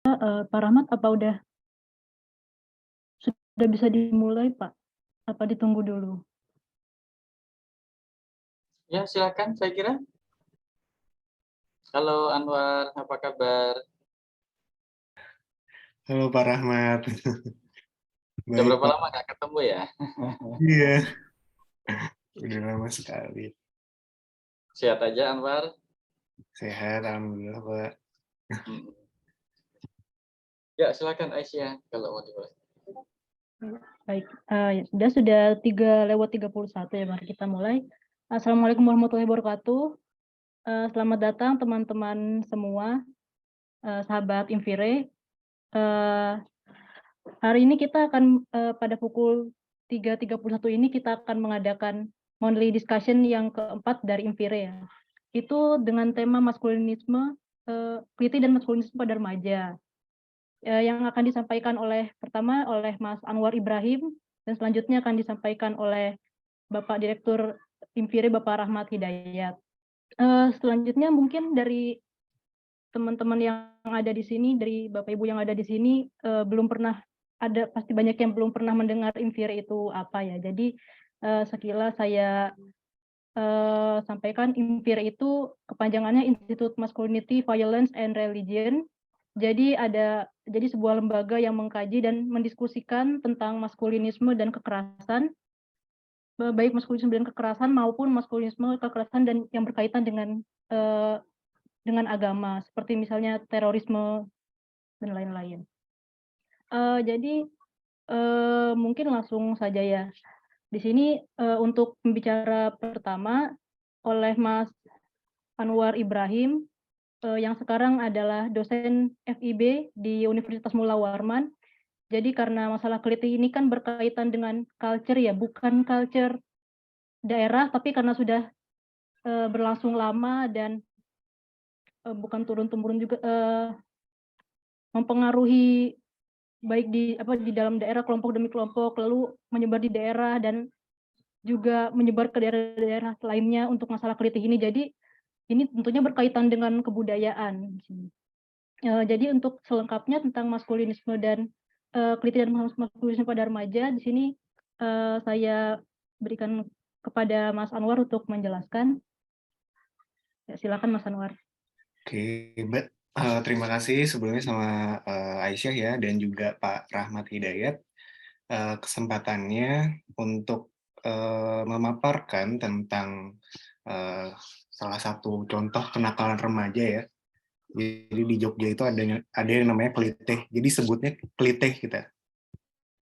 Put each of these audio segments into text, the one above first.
Pak Rahmat apa sudah bisa dimulai, Pak? Apa ditunggu dulu? Ya, silakan saya kira. Halo Anwar, apa kabar? Halo Pak Rahmat. Udah Baik berapa Pak. lama nggak ketemu ya? Iya, udah lama sekali. Sehat aja Anwar? Sehat, alhamdulillah Pak. Hmm. Ya, silakan Aisyah kalau mau dimulai. Baik, sudah 3:31 ya, mari kita mulai. Assalamualaikum warahmatullahi wabarakatuh. Selamat datang teman-teman semua, sahabat Infire. Hari ini kita akan pada pukul 3:31 ini kita akan mengadakan monthly discussion yang keempat dari Infire ya. Itu dengan tema maskulinisme, kritik dan maskulinisme pada remaja. Yang akan disampaikan pertama oleh Mas Anwar Ibrahim, dan selanjutnya akan disampaikan oleh Bapak Direktur Infire, Bapak Rahmat Hidayat. Selanjutnya mungkin dari teman-teman yang ada di sini, dari Bapak Ibu yang ada di sini, pasti banyak yang belum pernah mendengar Infire itu apa ya. Jadi sekilas saya sampaikan, Infire itu kepanjangannya Institute Masculinity, Violence and Religion. Jadi sebuah lembaga yang mengkaji dan mendiskusikan tentang maskulinisme dan kekerasan, baik maskulinisme dan kekerasan maupun maskulinisme, kekerasan dan yang berkaitan dengan agama, seperti misalnya terorisme dan lain-lain. Jadi mungkin langsung saja ya. Di sini untuk pembicara pertama oleh Mas Anwar Ibrahim, yang sekarang adalah dosen FIB di Universitas Mula Warman. Jadi karena masalah kelitih ini kan berkaitan dengan culture ya, bukan culture daerah, tapi karena sudah berlangsung lama dan bukan turun-temurun juga, mempengaruhi baik di dalam daerah, kelompok demi kelompok, lalu menyebar di daerah dan juga menyebar ke daerah-daerah lainnya untuk masalah kelitih ini. Jadi ini tentunya berkaitan dengan kebudayaan. Jadi untuk selengkapnya tentang maskulinisme dan kelitih dan maskulinisme pada remaja, di sini saya berikan kepada Mas Anwar untuk menjelaskan. Ya, silakan Mas Anwar. Oke, terima kasih sebelumnya sama Aisyah ya, dan juga Pak Rahmat Hidayat kesempatannya untuk memaparkan tentang salah satu contoh kenakalan remaja ya. Jadi di Jogja itu ada yang namanya kelitih. Jadi sebutnya kelitih kita,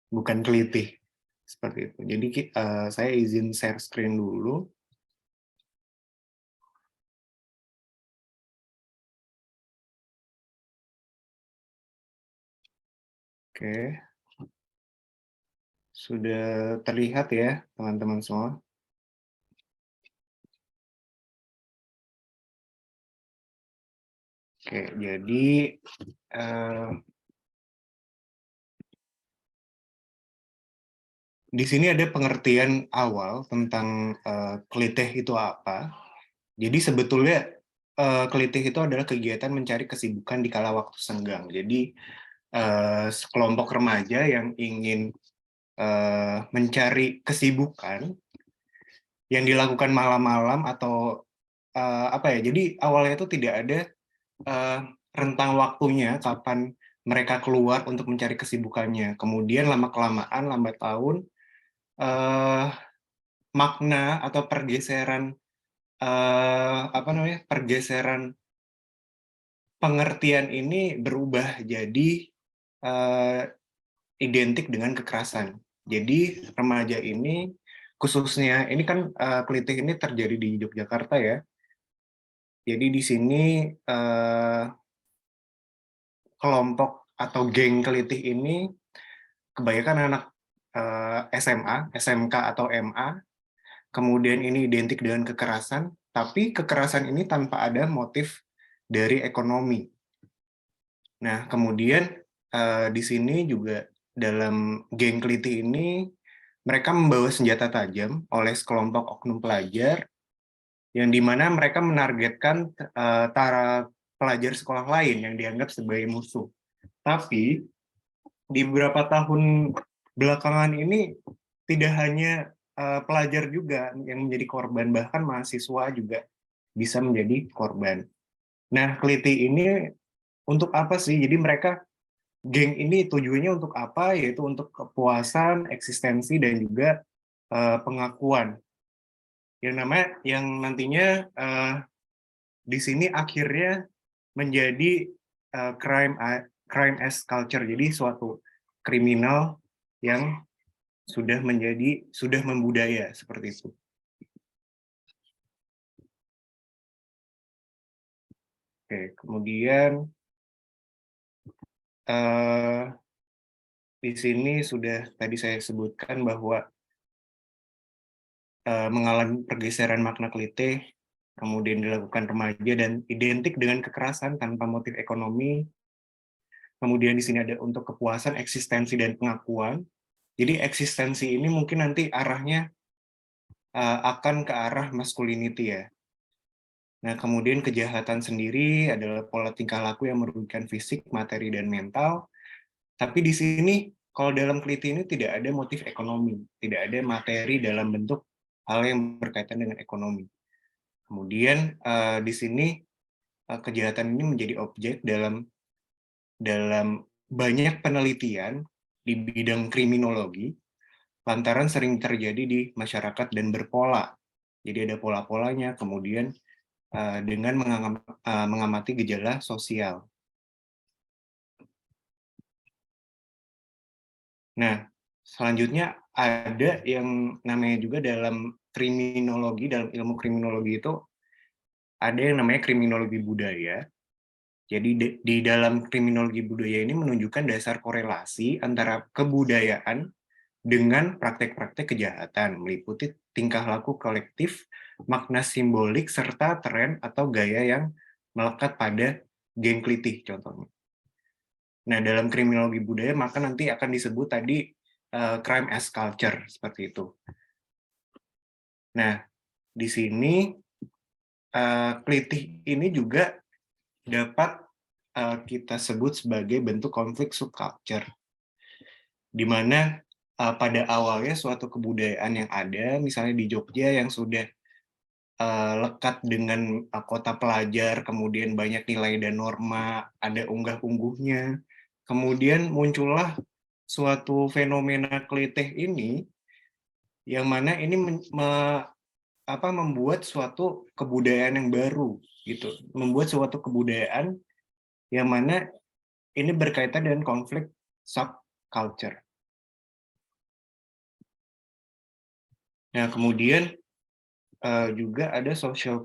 bukan kelitih. Seperti itu. Jadi saya izin share screen dulu. Oke. Sudah terlihat ya, teman-teman semua? Oke, jadi di sini ada pengertian awal tentang kelitih itu apa. Jadi sebetulnya kelitih itu adalah kegiatan mencari kesibukan di kala waktu senggang. Jadi sekelompok remaja yang ingin mencari kesibukan yang dilakukan malam-malam atau apa ya? Jadi awalnya itu tidak ada rentang waktunya kapan mereka keluar untuk mencari kesibukannya. Kemudian lama-kelamaan, lambat laun, makna atau pergeseran pergeseran pengertian ini berubah jadi identik dengan kekerasan. Jadi remaja ini khususnya ini kan kelitih ini terjadi di Yogyakarta ya. Jadi di sini kelompok atau geng kelitih ini kebanyakan anak SMA, SMK atau MA. Kemudian ini identik dengan kekerasan, tapi kekerasan ini tanpa ada motif dari ekonomi. Nah, kemudian di sini juga dalam geng kelitih ini mereka membawa senjata tajam oleh sekelompok oknum pelajar yang dimana mereka menargetkan para pelajar sekolah lain yang dianggap sebagai musuh. Tapi di beberapa tahun belakangan ini tidak hanya pelajar juga yang menjadi korban, bahkan mahasiswa juga bisa menjadi korban. Nah, Kliti ini untuk apa sih? Jadi mereka, geng ini tujuannya untuk apa? Yaitu untuk kepuasan, eksistensi, dan juga pengakuan. Yang nantinya di sini akhirnya menjadi crime as culture. Jadi suatu kriminal yang sudah membudaya seperti itu. Oke, kemudian di sini sudah tadi saya sebutkan bahwa mengalami pergeseran makna klite, kemudian dilakukan remaja dan identik dengan kekerasan tanpa motif ekonomi. Kemudian di sini ada untuk kepuasan, eksistensi, dan pengakuan. Jadi eksistensi ini mungkin nanti arahnya akan ke arah masculinity ya. Nah, kemudian kejahatan sendiri adalah pola tingkah laku yang merugikan fisik, materi, dan mental. Tapi di sini, kalau dalam Kliti ini tidak ada motif ekonomi, tidak ada materi dalam bentuk hal yang berkaitan dengan ekonomi. Kemudian di sini kejahatan ini menjadi objek dalam banyak penelitian di bidang kriminologi, lantaran sering terjadi di masyarakat dan berpola. Jadi ada pola-polanya, kemudian dengan mengamati gejala sosial. Nah, selanjutnya ada yang namanya juga dalam kriminologi, dalam ilmu kriminologi itu ada yang namanya kriminologi budaya. Jadi di dalam kriminologi budaya ini menunjukkan dasar korelasi antara kebudayaan dengan praktek-praktek kejahatan, meliputi tingkah laku kolektif, makna simbolik, serta tren atau gaya yang melekat pada geng Klitih contohnya. Nah, dalam kriminologi budaya maka nanti akan disebut tadi crime as culture, seperti itu. Nah, di sini Klitih ini juga dapat kita sebut sebagai bentuk konflik subculture, di mana pada awalnya suatu kebudayaan yang ada, misalnya di Jogja yang sudah lekat dengan kota pelajar, kemudian banyak nilai dan norma, ada unggah-ungguhnya. Kemudian muncullah suatu fenomena Klitih ini, yang mana ini membuat suatu kebudayaan yang baru, gitu. Membuat suatu kebudayaan yang mana ini berkaitan dengan konflik subculture. Nah, kemudian juga ada social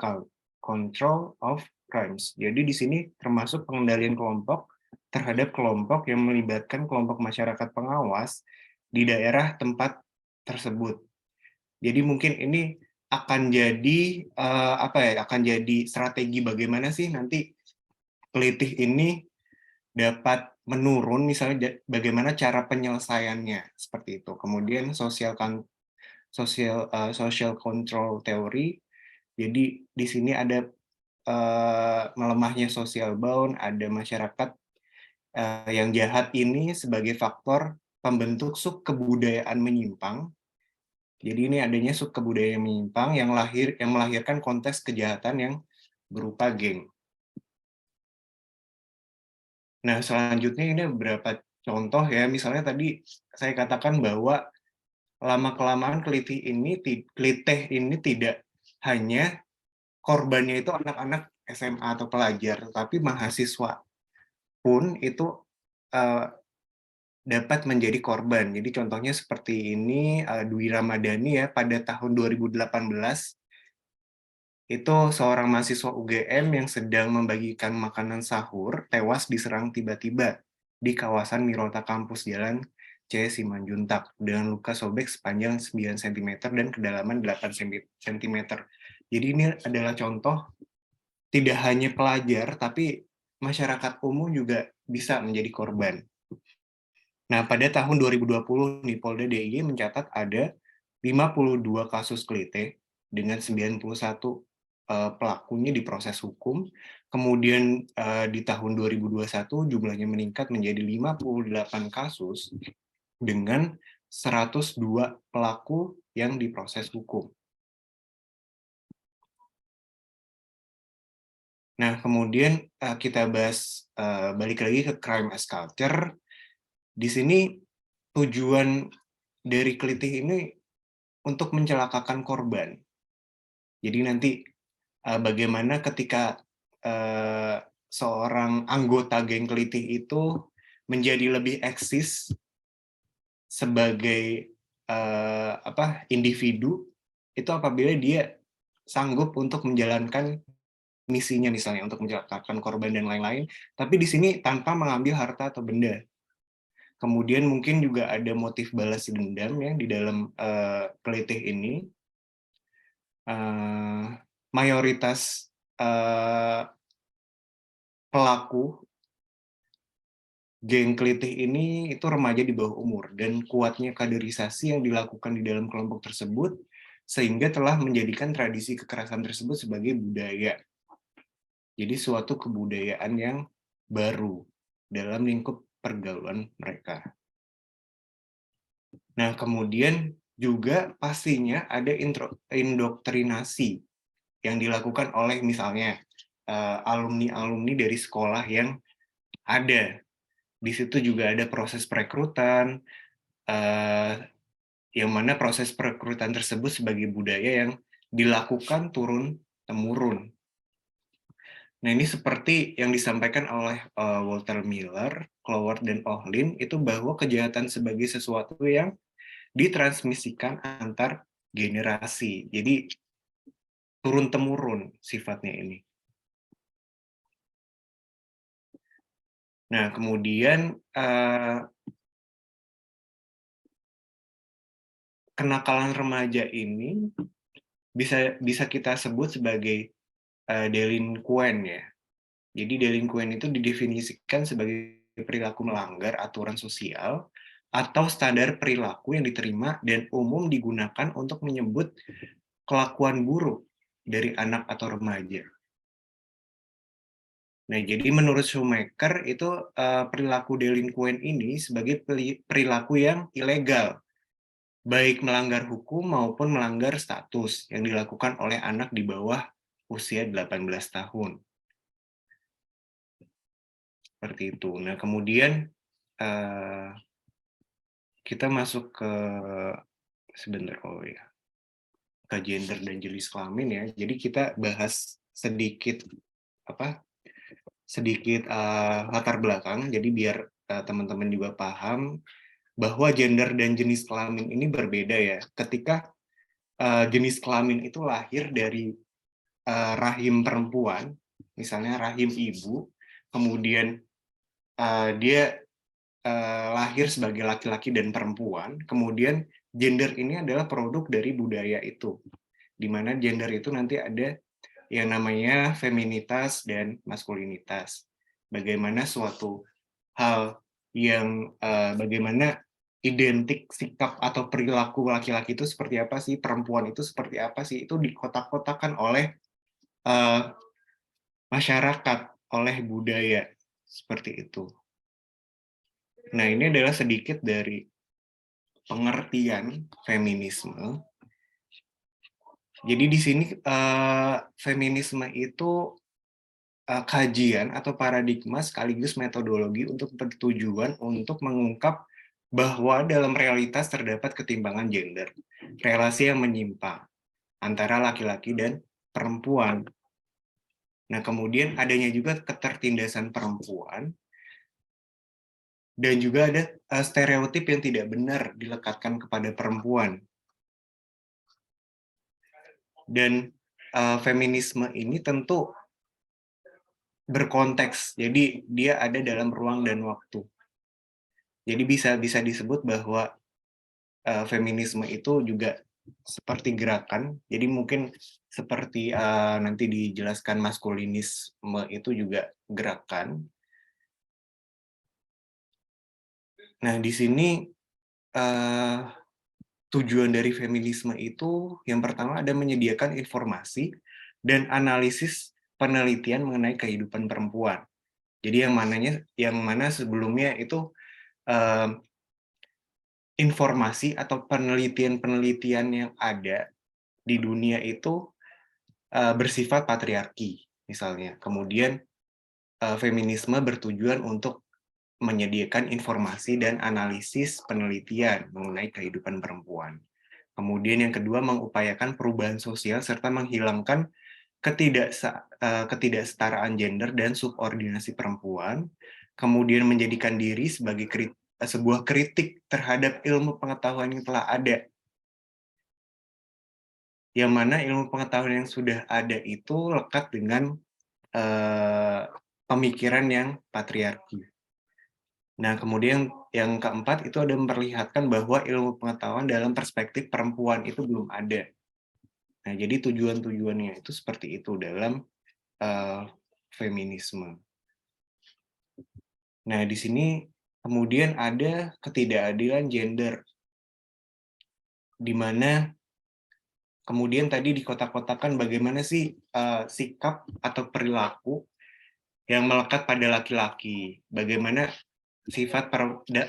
control of crimes. Jadi di sini termasuk pengendalian kelompok terhadap kelompok yang melibatkan kelompok masyarakat pengawas di daerah tempat tersebut. Jadi mungkin ini akan jadi akan jadi strategi bagaimana sih nanti Klitih ini dapat menurun, misalnya bagaimana cara penyelesaiannya seperti itu. Kemudian social control theory. Jadi di sini ada melemahnya social bond, ada masyarakat yang jahat ini sebagai faktor pembentuk sub kebudayaan menyimpang. Jadi ini adanya sub kebudayaan menyimpang yang melahirkan konteks kejahatan yang berupa geng. Nah, selanjutnya ini beberapa contoh ya, misalnya tadi saya katakan bahwa lama-kelamaan Klitih ini tidak hanya korbannya itu anak-anak SMA atau pelajar, tapi mahasiswa pun itu dapat menjadi korban. Jadi contohnya seperti ini, Dwi Ramadhani ya, pada tahun 2018, itu seorang mahasiswa UGM yang sedang membagikan makanan sahur, tewas diserang tiba-tiba di kawasan Mirota Kampus Jalan C. Simanjuntak dengan luka sobek sepanjang 9 cm dan kedalaman 8 cm. Jadi ini adalah contoh tidak hanya pelajar, tapi masyarakat umum juga bisa menjadi korban. Nah, pada tahun 2020 nih, Polda DIY mencatat ada 52 kasus Klitih dengan 91 pelakunya di proses hukum. Kemudian di tahun 2021 jumlahnya meningkat menjadi 58 kasus dengan 102 pelaku yang diproses hukum. Nah, kemudian kita bahas balik lagi ke crime as culture. Di sini tujuan dari kelitih ini untuk mencelakakan korban. Jadi nanti bagaimana ketika seorang anggota geng kelitih itu menjadi lebih eksis sebagai individu, itu apabila dia sanggup untuk menjalankan misinya, misalnya untuk mencelakakan korban dan lain-lain, tapi di sini tanpa mengambil harta atau benda. Kemudian mungkin juga ada motif balas dendam ya di dalam kelitih ini. Mayoritas pelaku geng kelitih ini itu remaja di bawah umur, dan kuatnya kaderisasi yang dilakukan di dalam kelompok tersebut sehingga telah menjadikan tradisi kekerasan tersebut sebagai budaya. Jadi suatu kebudayaan yang baru dalam lingkup pergaulan mereka. Nah, kemudian juga pastinya ada indoktrinasi yang dilakukan oleh misalnya alumni-alumni dari sekolah yang ada. Di situ juga ada proses perekrutan, yang mana proses perekrutan tersebut sebagai budaya yang dilakukan turun-temurun. Nah, ini seperti yang disampaikan oleh Walter Miller, Cloward, dan Ohlin, itu bahwa kejahatan sebagai sesuatu yang ditransmisikan antar generasi. Jadi, turun-temurun sifatnya ini. Nah, kemudian kenakalan remaja ini bisa kita sebut sebagai delinquen ya. Jadi delinquen itu didefinisikan sebagai perilaku melanggar aturan sosial atau standar perilaku yang diterima dan umum digunakan untuk menyebut kelakuan buruk dari anak atau remaja. Nah, jadi menurut Schumacher itu perilaku delinquen ini sebagai perilaku yang ilegal, baik melanggar hukum maupun melanggar status yang dilakukan oleh anak di bawah usia 18 tahun. Seperti itu. Nah, kemudian kita masuk ke sebentar, ke gender dan jenis kelamin ya. Jadi kita bahas sedikit latar belakang. Jadi biar teman-teman juga paham bahwa gender dan jenis kelamin ini berbeda ya. Ketika jenis kelamin itu lahir dari rahim perempuan, misalnya rahim ibu, kemudian dia lahir sebagai laki-laki dan perempuan, kemudian gender ini adalah produk dari budaya itu, di mana gender itu nanti ada yang namanya feminitas dan maskulinitas. Bagaimana suatu hal yang bagaimana identik sikap atau perilaku laki-laki itu seperti apa sih, perempuan itu seperti apa sih, itu dikotak-kotakan oleh masyarakat, oleh budaya, seperti itu. Nah, ini adalah sedikit dari pengertian feminisme. Jadi di sini feminisme itu kajian atau paradigma sekaligus metodologi untuk bertujuan untuk mengungkap bahwa dalam realitas terdapat ketimpangan gender, relasi yang menyimpang antara laki-laki dan perempuan. Nah, kemudian adanya juga ketertindasan perempuan, dan juga ada stereotip yang tidak benar dilekatkan kepada perempuan. Dan feminisme ini tentu berkonteks, jadi dia ada dalam ruang dan waktu. Jadi bisa disebut bahwa feminisme itu juga seperti gerakan, jadi mungkin seperti nanti dijelaskan maskulinisme itu juga gerakan. Nah, di sini tujuan dari feminisme itu yang pertama ada menyediakan informasi dan analisis penelitian mengenai kehidupan perempuan. Jadi yang mana sebelumnya itu informasi atau penelitian-penelitian yang ada di dunia itu bersifat patriarki misalnya. Kemudian feminisme bertujuan untuk menyediakan informasi dan analisis penelitian mengenai kehidupan perempuan. Kemudian yang kedua, mengupayakan perubahan sosial serta menghilangkan ketidaksetaraan gender dan subordinasi perempuan. Kemudian menjadikan diri sebagai sebuah kritik terhadap ilmu pengetahuan yang telah ada. Yang mana ilmu pengetahuan yang sudah ada itu lekat dengan pemikiran yang patriarki. Nah, kemudian yang keempat itu ada memperlihatkan bahwa ilmu pengetahuan dalam perspektif perempuan itu belum ada. Nah, jadi tujuan-tujuannya itu seperti itu dalam feminisme. Nah, di sini kemudian ada ketidakadilan gender, di mana kemudian tadi dikotak-kotakan bagaimana sih sikap atau perilaku yang melekat pada laki-laki, bagaimana sifat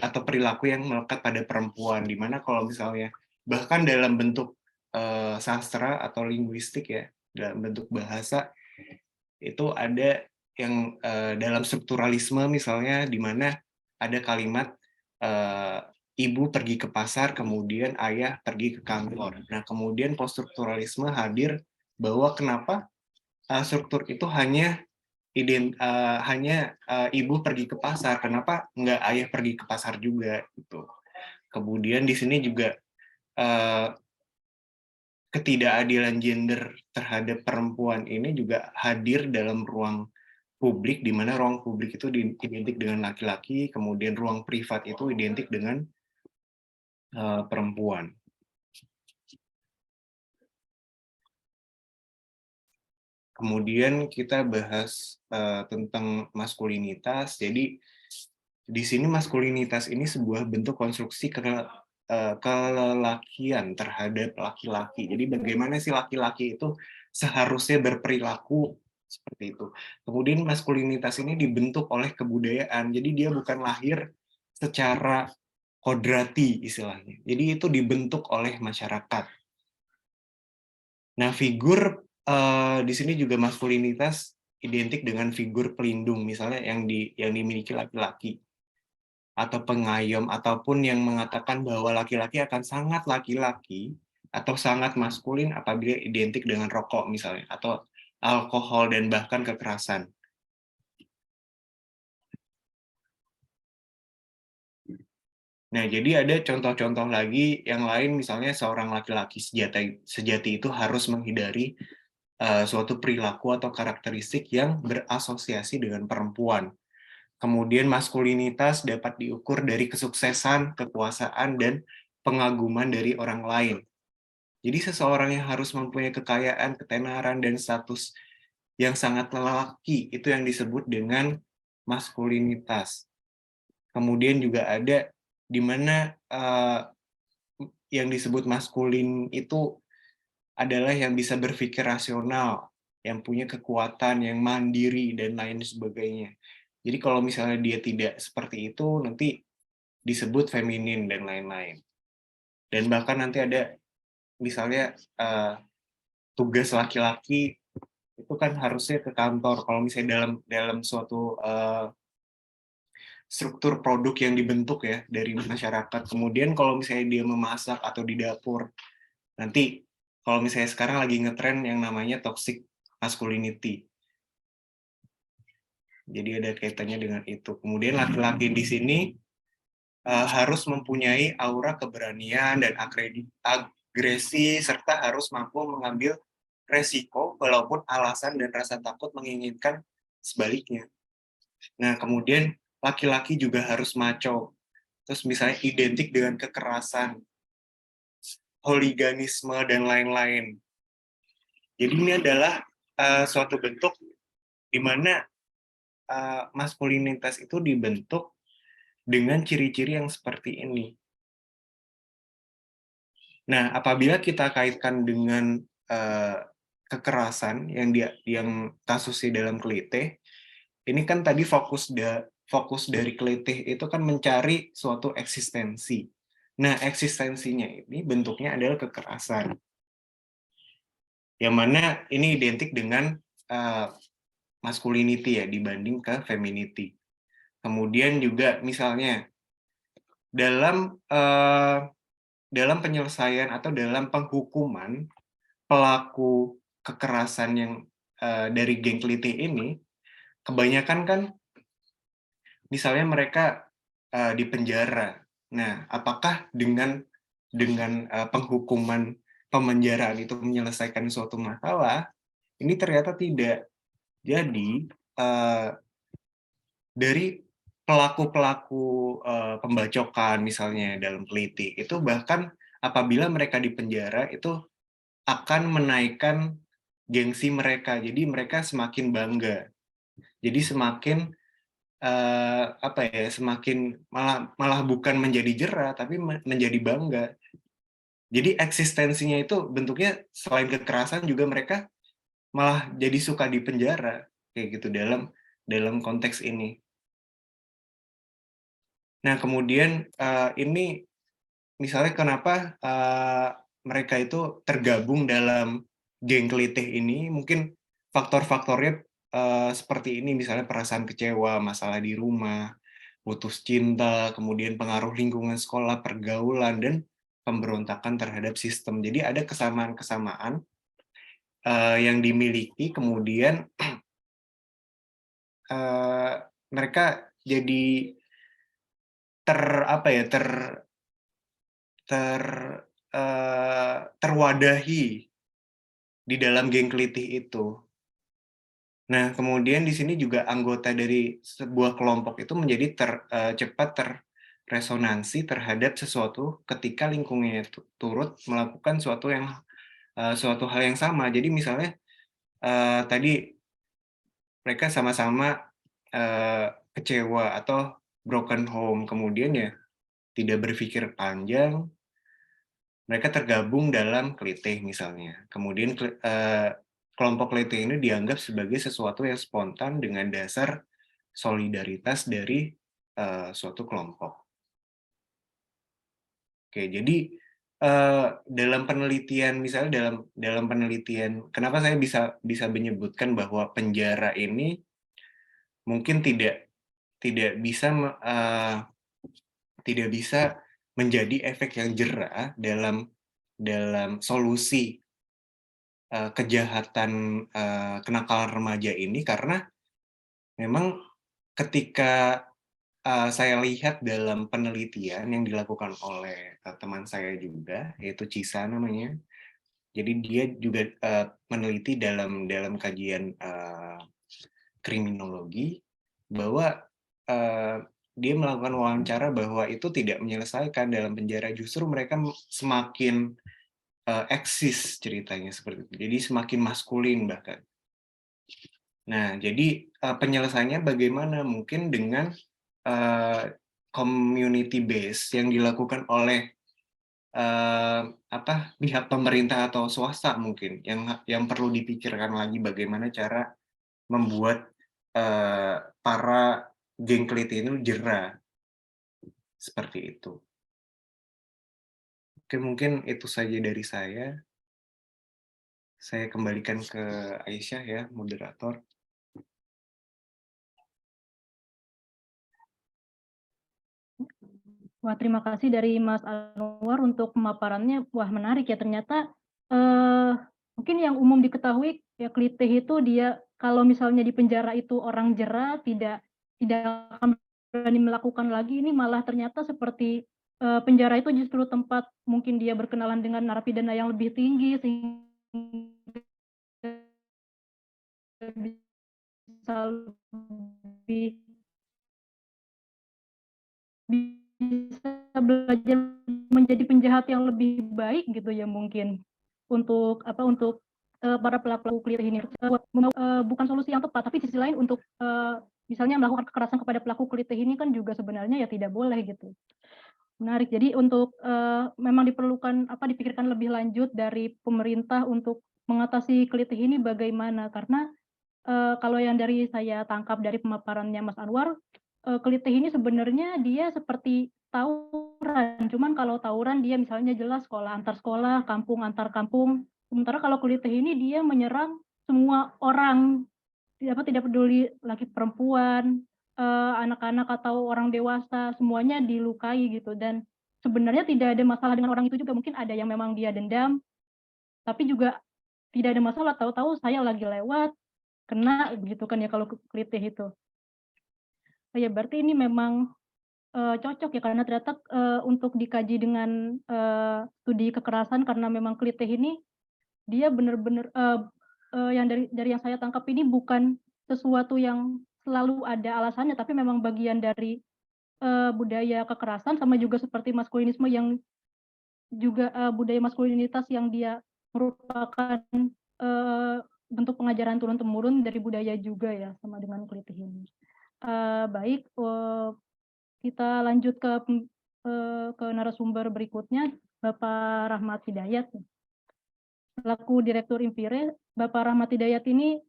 atau perilaku yang melekat pada perempuan, di mana kalau misalnya bahkan dalam bentuk sastra atau linguistik ya, dalam bentuk bahasa itu ada yang dalam strukturalisme misalnya, di mana ada kalimat ibu pergi ke pasar, kemudian ayah pergi ke kantor. Nah, kemudian poststrukturalisme hadir bahwa kenapa struktur itu hanya ibu pergi ke pasar, kenapa nggak ayah pergi ke pasar juga gitu. Kemudian di sini juga ketidakadilan gender terhadap perempuan ini juga hadir dalam ruang publik, di mana ruang publik itu identik dengan laki-laki, kemudian ruang privat itu identik dengan perempuan. Kemudian kita bahas tentang maskulinitas. Jadi di sini maskulinitas ini sebuah bentuk konstruksi kelelakian terhadap laki-laki. Jadi bagaimana sih laki-laki itu seharusnya berperilaku seperti itu. Kemudian maskulinitas ini dibentuk oleh kebudayaan. Jadi dia bukan lahir secara kodrati istilahnya. Jadi itu dibentuk oleh masyarakat. Nah, figur di sini juga maskulinitas identik dengan figur pelindung, misalnya yang dimiliki laki-laki atau pengayom, ataupun yang mengatakan bahwa laki-laki akan sangat laki-laki atau sangat maskulin apabila identik dengan rokok misalnya, atau alkohol dan bahkan kekerasan. Nah, jadi ada contoh-contoh lagi yang lain, misalnya seorang laki-laki sejati itu harus menghindari suatu perilaku atau karakteristik yang berasosiasi dengan perempuan. Kemudian maskulinitas dapat diukur dari kesuksesan, kekuasaan, dan pengaguman dari orang lain. Jadi seseorang yang harus mempunyai kekayaan, ketenaran, dan status yang sangat lelaki, itu yang disebut dengan maskulinitas. Kemudian juga ada di mana yang disebut maskulin itu adalah yang bisa berpikir rasional, yang punya kekuatan, yang mandiri, dan lain sebagainya. Jadi kalau misalnya dia tidak seperti itu, nanti disebut feminin dan lain-lain. Dan bahkan nanti ada misalnya tugas laki-laki itu kan harusnya ke kantor. Kalau misalnya dalam suatu struktur produk yang dibentuk ya dari masyarakat. Kemudian kalau misalnya dia memasak atau di dapur, nanti kalau misalnya sekarang lagi ngetren yang namanya toxic masculinity. Jadi ada kaitannya dengan itu. Kemudian laki-laki di sini harus mempunyai aura keberanian dan agresi, serta harus mampu mengambil resiko walaupun alasan dan rasa takut menginginkan sebaliknya. Nah, kemudian laki-laki juga harus macho. Terus misalnya identik dengan kekerasan, holiganisme, dan lain-lain. Jadi ini adalah suatu bentuk di mana maskulinitas itu dibentuk dengan ciri-ciri yang seperti ini. Nah, apabila kita kaitkan dengan kekerasan yang kasusnya dalam Kelitih, ini kan tadi fokus dari Kelitih itu kan mencari suatu eksistensi. Nah, eksistensinya ini bentuknya adalah kekerasan. Yang mana ini identik dengan masculinity ya dibanding ke femininity. Kemudian juga misalnya dalam penyelesaian atau dalam penghukuman pelaku kekerasan yang dari geng Kelitih ini, kebanyakan kan misalnya mereka di penjara. Nah, apakah dengan penghukuman pemenjaraan itu menyelesaikan suatu masalah? Ini ternyata tidak. Jadi dari pelaku-pelaku pembacokan misalnya dalam Kelitih itu bahkan apabila mereka di penjara itu akan menaikkan gengsi mereka. Jadi mereka semakin bangga. Jadi semakin semakin malah bukan menjadi jera tapi menjadi bangga. Jadi eksistensinya itu bentuknya selain kekerasan juga mereka malah jadi suka di penjara kayak gitu dalam konteks ini. Nah, kemudian ini misalnya kenapa mereka itu tergabung dalam geng Kelitih ini, mungkin faktor-faktornya seperti ini, misalnya perasaan kecewa, masalah di rumah, putus cinta, kemudian pengaruh lingkungan sekolah, pergaulan, dan pemberontakan terhadap sistem. Jadi ada kesamaan-kesamaan yang dimiliki, kemudian mereka jadi terwadahi di dalam geng Kelitih itu. Nah, kemudian di sini juga anggota dari sebuah kelompok itu menjadi cepat terresonansi terhadap sesuatu ketika lingkungannya turut melakukan suatu hal yang sama. Jadi misalnya tadi mereka sama-sama kecewa atau broken home, kemudian ya tidak berpikir panjang, mereka tergabung dalam Kelitih misalnya. Kemudian kelompok Kelitih ini dianggap sebagai sesuatu yang spontan dengan dasar solidaritas dari suatu kelompok. Oke, jadi dalam penelitian, misalnya dalam penelitian, kenapa saya bisa menyebutkan bahwa penjara ini mungkin tidak bisa menjadi efek yang jera dalam solusi kejahatan kenakalan remaja ini, karena memang ketika saya lihat dalam penelitian yang dilakukan oleh teman saya juga, yaitu Cisa namanya. Jadi dia juga meneliti dalam kajian kriminologi bahwa dia melakukan wawancara bahwa itu tidak menyelesaikan dalam penjara, justru mereka semakin eksis ceritanya seperti itu. Jadi semakin maskulin bahkan. Nah, jadi penyelesaiannya bagaimana? Mungkin dengan community base yang dilakukan oleh pihak pemerintah atau swasta mungkin yang perlu dipikirkan lagi bagaimana cara membuat para geng Kelitih ini jera seperti itu. Oke, mungkin itu saja dari saya. Saya kembalikan ke Aisyah ya, moderator. Wah, terima kasih dari Mas Anwar untuk pemaparannya. Wah, menarik ya, ternyata mungkin yang umum diketahui ya Kelitih itu dia kalau misalnya di penjara itu orang jera tidak akan berani melakukan lagi, ini malah ternyata seperti penjara itu justru tempat mungkin dia berkenalan dengan narapidana yang lebih tinggi sehingga bisa belajar menjadi penjahat yang lebih baik gitu ya mungkin untuk para pelaku Kelitih ini. Bukan solusi yang tepat, tapi sisi lain untuk misalnya melakukan kekerasan kepada pelaku Kelitih ini kan juga sebenarnya ya tidak boleh gitu. Menarik. Jadi untuk memang diperlukan dipikirkan lebih lanjut dari pemerintah untuk mengatasi kelitih ini bagaimana? Karena kalau yang dari saya tangkap dari pemaparannya Mas Anwar, kelitih ini sebenarnya dia seperti tawuran, cuman kalau tawuran dia misalnya jelas sekolah, kampung antar kampung. Sementara kalau kelitih ini dia menyerang semua orang, tidak peduli laki perempuan, anak-anak atau orang dewasa, semuanya dilukai gitu. Dan sebenarnya tidak ada masalah dengan orang itu juga, mungkin ada yang memang dia dendam, tapi juga tidak ada masalah, tahu-tahu saya lagi lewat, kena begitu kan ya kalau kelitih itu. Oh ya berarti ini memang, cocok ya karena ternyata, untuk dikaji dengan, studi kekerasan karena memang kelitih ini dia benar-benar, yang dari yang saya tangkap ini bukan sesuatu yang selalu ada alasannya, tapi memang bagian dari, budaya kekerasan sama juga seperti maskulinisme yang juga, budaya maskulinitas yang dia merupakan, bentuk pengajaran turun-temurun dari budaya juga ya, sama dengan kelitih ini. Baik, kita lanjut ke narasumber berikutnya, Bapak Rahmat Hidayat. Selaku Direktur Infire, Bapak Rahmat Hidayat ini,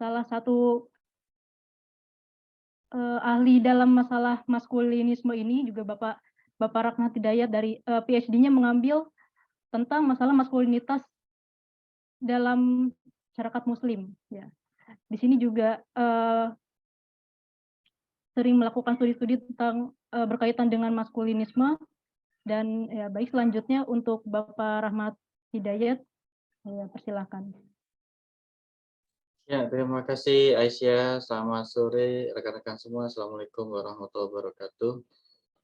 salah satu, ahli dalam masalah maskulinisme ini, juga Bapak Rahmat Hidayat dari, PhD-nya mengambil tentang masalah maskulinitas dalam masyarakat muslim, ya. Di sini juga, sering melakukan studi-studi tentang, berkaitan dengan maskulinisme dan ya baik selanjutnya untuk Bapak Rahmat Hidayat, saya persilakan. Ya, terima kasih Aisyah. Selamat sore rekan-rekan semua. Assalamualaikum warahmatullahi wabarakatuh.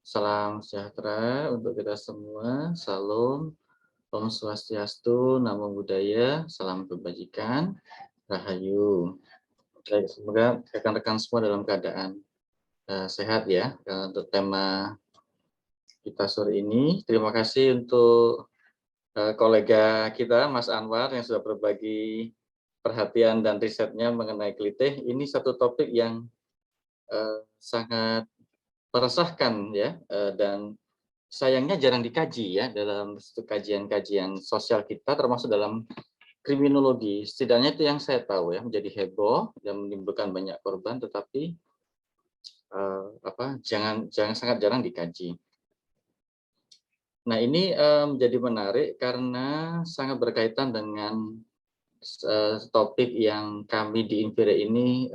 Salam sejahtera untuk kita semua. Salam, Om Swastiastu, Namo Buddhaya, salam kebajikan, Rahayu. Baik, semoga rekan-rekan semua dalam keadaan sehat ya. Untuk tema kita sore ini, terima kasih untuk kolega kita Mas Anwar yang sudah berbagi perhatian dan risetnya mengenai kelitih. Ini satu topik yang sangat meresahkan ya, dan sayangnya jarang dikaji ya dalam kajian-kajian sosial kita, termasuk dalam kriminologi. Setidaknya itu yang saya tahu ya, menjadi heboh dan menimbulkan banyak korban, tetapi jangan sangat jarang dikaji. Nah ini menjadi menarik karena sangat berkaitan dengan topik yang kami di Infire ini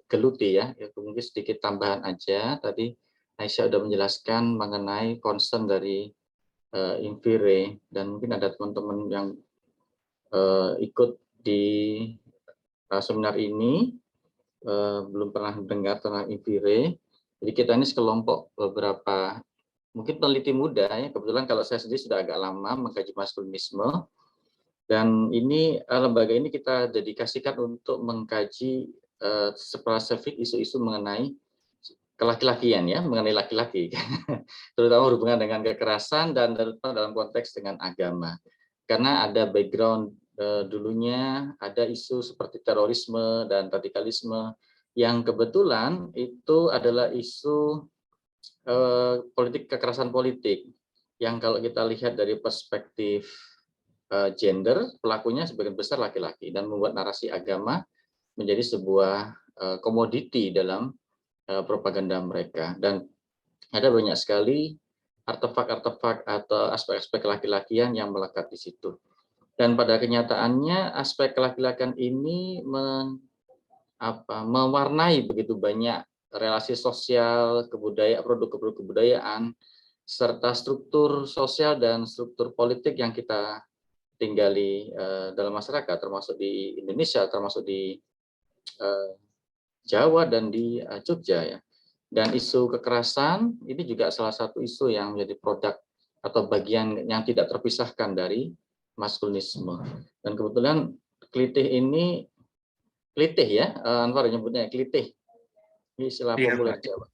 geluti ya. Mungkin sedikit tambahan aja. Tadi Aisyah sudah menjelaskan mengenai concern dari Infire, dan mungkin ada teman-teman yang ikut di seminar ini belum pernah mendengar tentang Infire. Jadi kita ini sekelompok beberapa mungkin peneliti muda ya. Kebetulan kalau saya sendiri sudah agak lama mengkaji maskulinisme. Dan ini lembaga ini kita dedikasikan untuk mengkaji spesifik isu-isu mengenai kelaki-lakian ya, mengenai laki-laki, terutama hubungan dengan kekerasan dan dalam konteks dengan agama. Karena ada background dulunya, ada isu seperti terorisme dan radikalisme yang kebetulan itu adalah isu politik, kekerasan politik yang kalau kita lihat dari perspektif gender, pelakunya sebagian besar laki-laki, dan membuat narasi agama menjadi sebuah komoditi dalam propaganda mereka. Dan ada banyak sekali artefak-artefak atau aspek-aspek laki-lakian yang melekat di situ. Dan pada kenyataannya aspek laki-lakian ini mewarnai begitu banyak relasi sosial, produk-produk kebudayaan, serta struktur sosial dan struktur politik yang kita tinggali dalam masyarakat, termasuk di Indonesia, termasuk di Jawa dan di Jogja ya. Dan isu kekerasan ini juga salah satu isu yang menjadi produk atau bagian yang tidak terpisahkan dari maskulinisme. Dan kebetulan kelitih ya, Anwar nyebutnya kelitih. Ini istilah populer Jawa.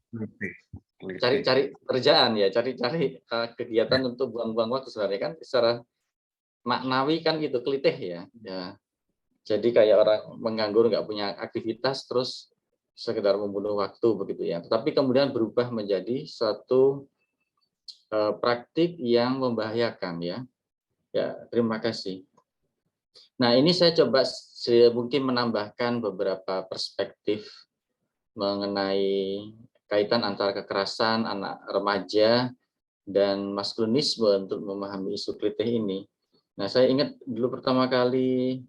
Cari-cari kerjaan ya, cari-cari kegiatan untuk buang-buang waktu sebenarnya kan secara maknawi kan gitu, kelitih ya. Jadi kayak orang menganggur, nggak punya aktivitas, terus sekedar membunuh waktu begitu ya. Tetapi kemudian berubah menjadi suatu praktik yang membahayakan ya. Ya, terima kasih. Nah, ini saya coba mungkin menambahkan beberapa perspektif mengenai kaitan antara kekerasan anak remaja dan maskulinisme untuk memahami isu kelitih ini. Nah, saya ingat dulu pertama kali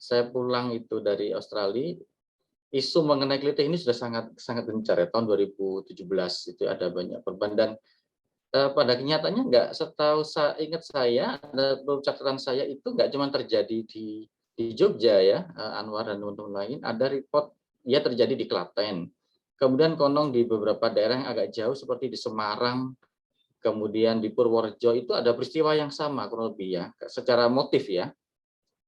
saya pulang itu dari Australia, isu mengenai kelitih ini sudah sangat gencar ya, tahun 2017 itu ada banyak korban, dan pada kenyataannya nggak, setahu ingat saya, catatan saya itu nggak cuma terjadi di Jogja ya, Anwar dan teman-teman lain, ada report ya terjadi di Klaten. Kemudian konon di beberapa daerah yang agak jauh seperti di Semarang, kemudian di Purworejo itu ada peristiwa yang sama kurang lebih ya, secara motif ya.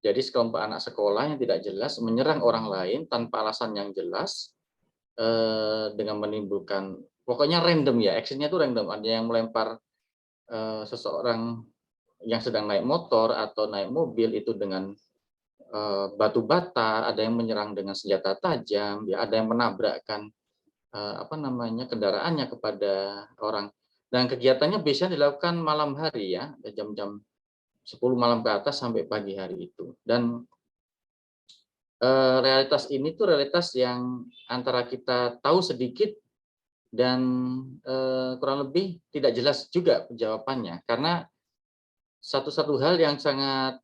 Jadi sekelompok anak sekolah yang tidak jelas menyerang orang lain tanpa alasan yang jelas, dengan menimbulkan, pokoknya random ya, actionnya itu random. Ada yang melempar seseorang yang sedang naik motor atau naik mobil itu dengan batu bata, ada yang menyerang dengan senjata tajam, ya ada yang menabrakkan kendaraannya kepada orang. Dan kegiatannya biasanya dilakukan malam hari ya, jam-jam 10 malam ke atas sampai pagi hari itu. Dan realitas ini tuh realitas yang antara kita tahu sedikit dan kurang lebih tidak jelas juga jawabannya, karena satu hal yang sangat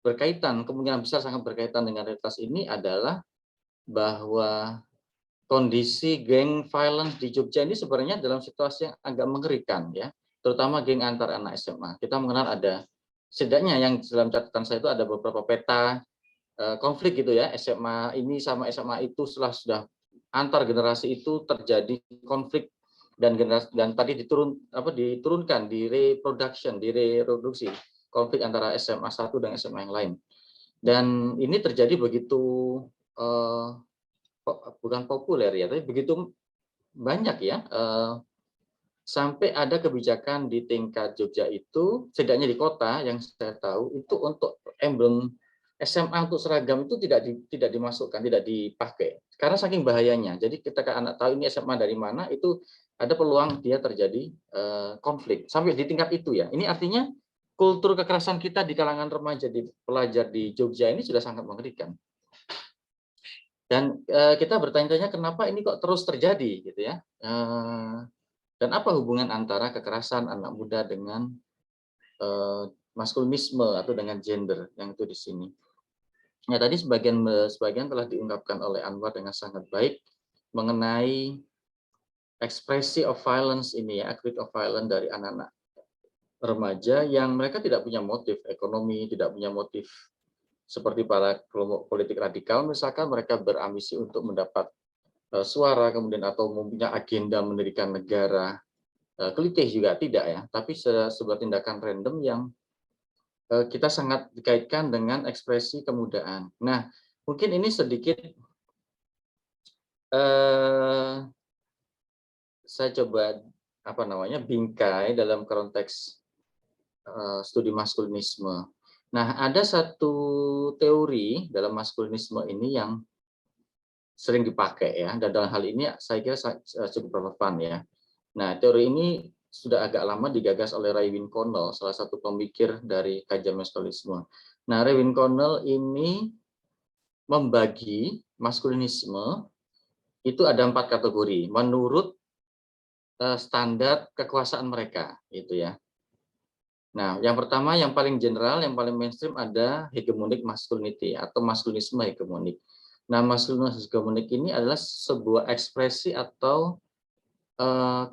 berkaitan, kemungkinan besar sangat berkaitan dengan realitas ini adalah bahwa kondisi geng violence di Jogja ini sebenarnya dalam situasi yang agak mengerikan ya, terutama geng antar anak SMA. Kita mengenal ada, setidaknya yang dalam catatan saya itu ada beberapa peta konflik gitu ya, SMA ini sama SMA itu sudah antar generasi itu terjadi konflik, dan tadi diturunkan di reproduksi konflik antara SMA 1 dan SMA yang lain. Dan ini terjadi begitu bukan populer ya, tapi begitu banyak ya, sampai ada kebijakan di tingkat Jogja itu, setidaknya di kota yang saya tahu itu untuk emblem SMA untuk seragam itu tidak dimasukkan, tidak dipakai karena saking bahayanya. Jadi ketika anak tahu ini SMA dari mana, itu ada peluang dia terjadi konflik sampai di tingkat itu ya. Ini artinya kultur kekerasan kita di kalangan remaja, di pelajar di Jogja ini sudah sangat mengerikan. Dan kita bertanya-tanya kenapa ini kok terus terjadi gitu ya. Dan apa hubungan antara kekerasan anak muda dengan maskulinisme atau dengan gender yang itu di sini. Nah, tadi sebagian telah diungkapkan oleh Anwar dengan sangat baik mengenai ekspresi of violence ini ya, act of violence dari anak-anak remaja yang mereka tidak punya motif ekonomi, tidak punya motif seperti para kelompok politik radikal, misalkan mereka berambisi untuk mendapat suara, kemudian atau mempunyai agenda mendirikan negara. Kelitih juga tidak ya, tapi sebuah tindakan random yang kita sangat dikaitkan dengan ekspresi kemudaan. Nah, mungkin ini sedikit saya coba bingkai dalam konteks studi maskulinisme. Nah, ada satu teori dalam maskulinisme ini yang sering dipakai ya, dan dalam hal ini saya kira cukup relevan ya. Nah, teori ini sudah agak lama digagas oleh Raywin Connell, salah satu pemikir dari kajian maskulinisme. Nah, Raywin Connell ini membagi maskulinisme itu ada 4 kategori menurut standar kekuasaan mereka, itu ya. Nah, yang pertama, yang paling general, yang paling mainstream ada hegemonic masculinity atau maskulinisme hegemonik. Nah, maskulinisme hegemonik ini adalah sebuah ekspresi atau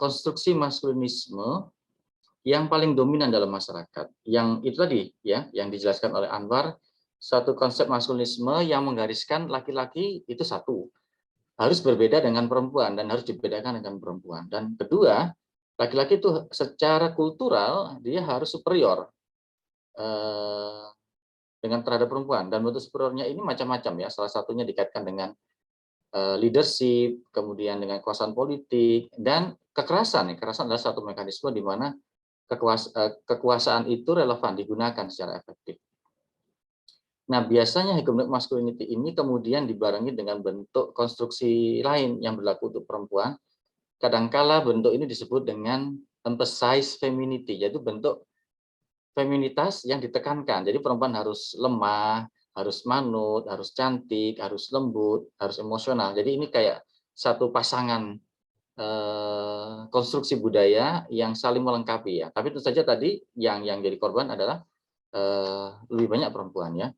konstruksi maskulinisme yang paling dominan dalam masyarakat. Yang itu tadi ya, yang dijelaskan oleh Anwar, satu konsep maskulinisme yang menggariskan laki-laki itu satu, harus berbeda dengan perempuan dan harus dibedakan dengan perempuan. Dan kedua, laki-laki itu secara kultural dia harus superior dengan terhadap perempuan, dan bentuk superiornya ini macam-macam ya. Salah satunya dikaitkan dengan leadership, kemudian dengan kekuasaan politik dan kekerasan. Kekerasan adalah satu mekanisme di mana kekuasaan itu relevan digunakan secara efektif. Nah, biasanya hegemonic masculinity ini kemudian dibarengi dengan bentuk konstruksi lain yang berlaku untuk perempuan. Kadangkala bentuk ini disebut dengan emphasized femininity, yaitu bentuk feminitas yang ditekankan. Jadi perempuan harus lemah, harus manut, harus cantik, harus lembut, harus emosional. Jadi ini kayak satu pasangan konstruksi budaya yang saling melengkapi ya. Tapi tentu saja tadi yang jadi korban adalah lebih banyak perempuan ya,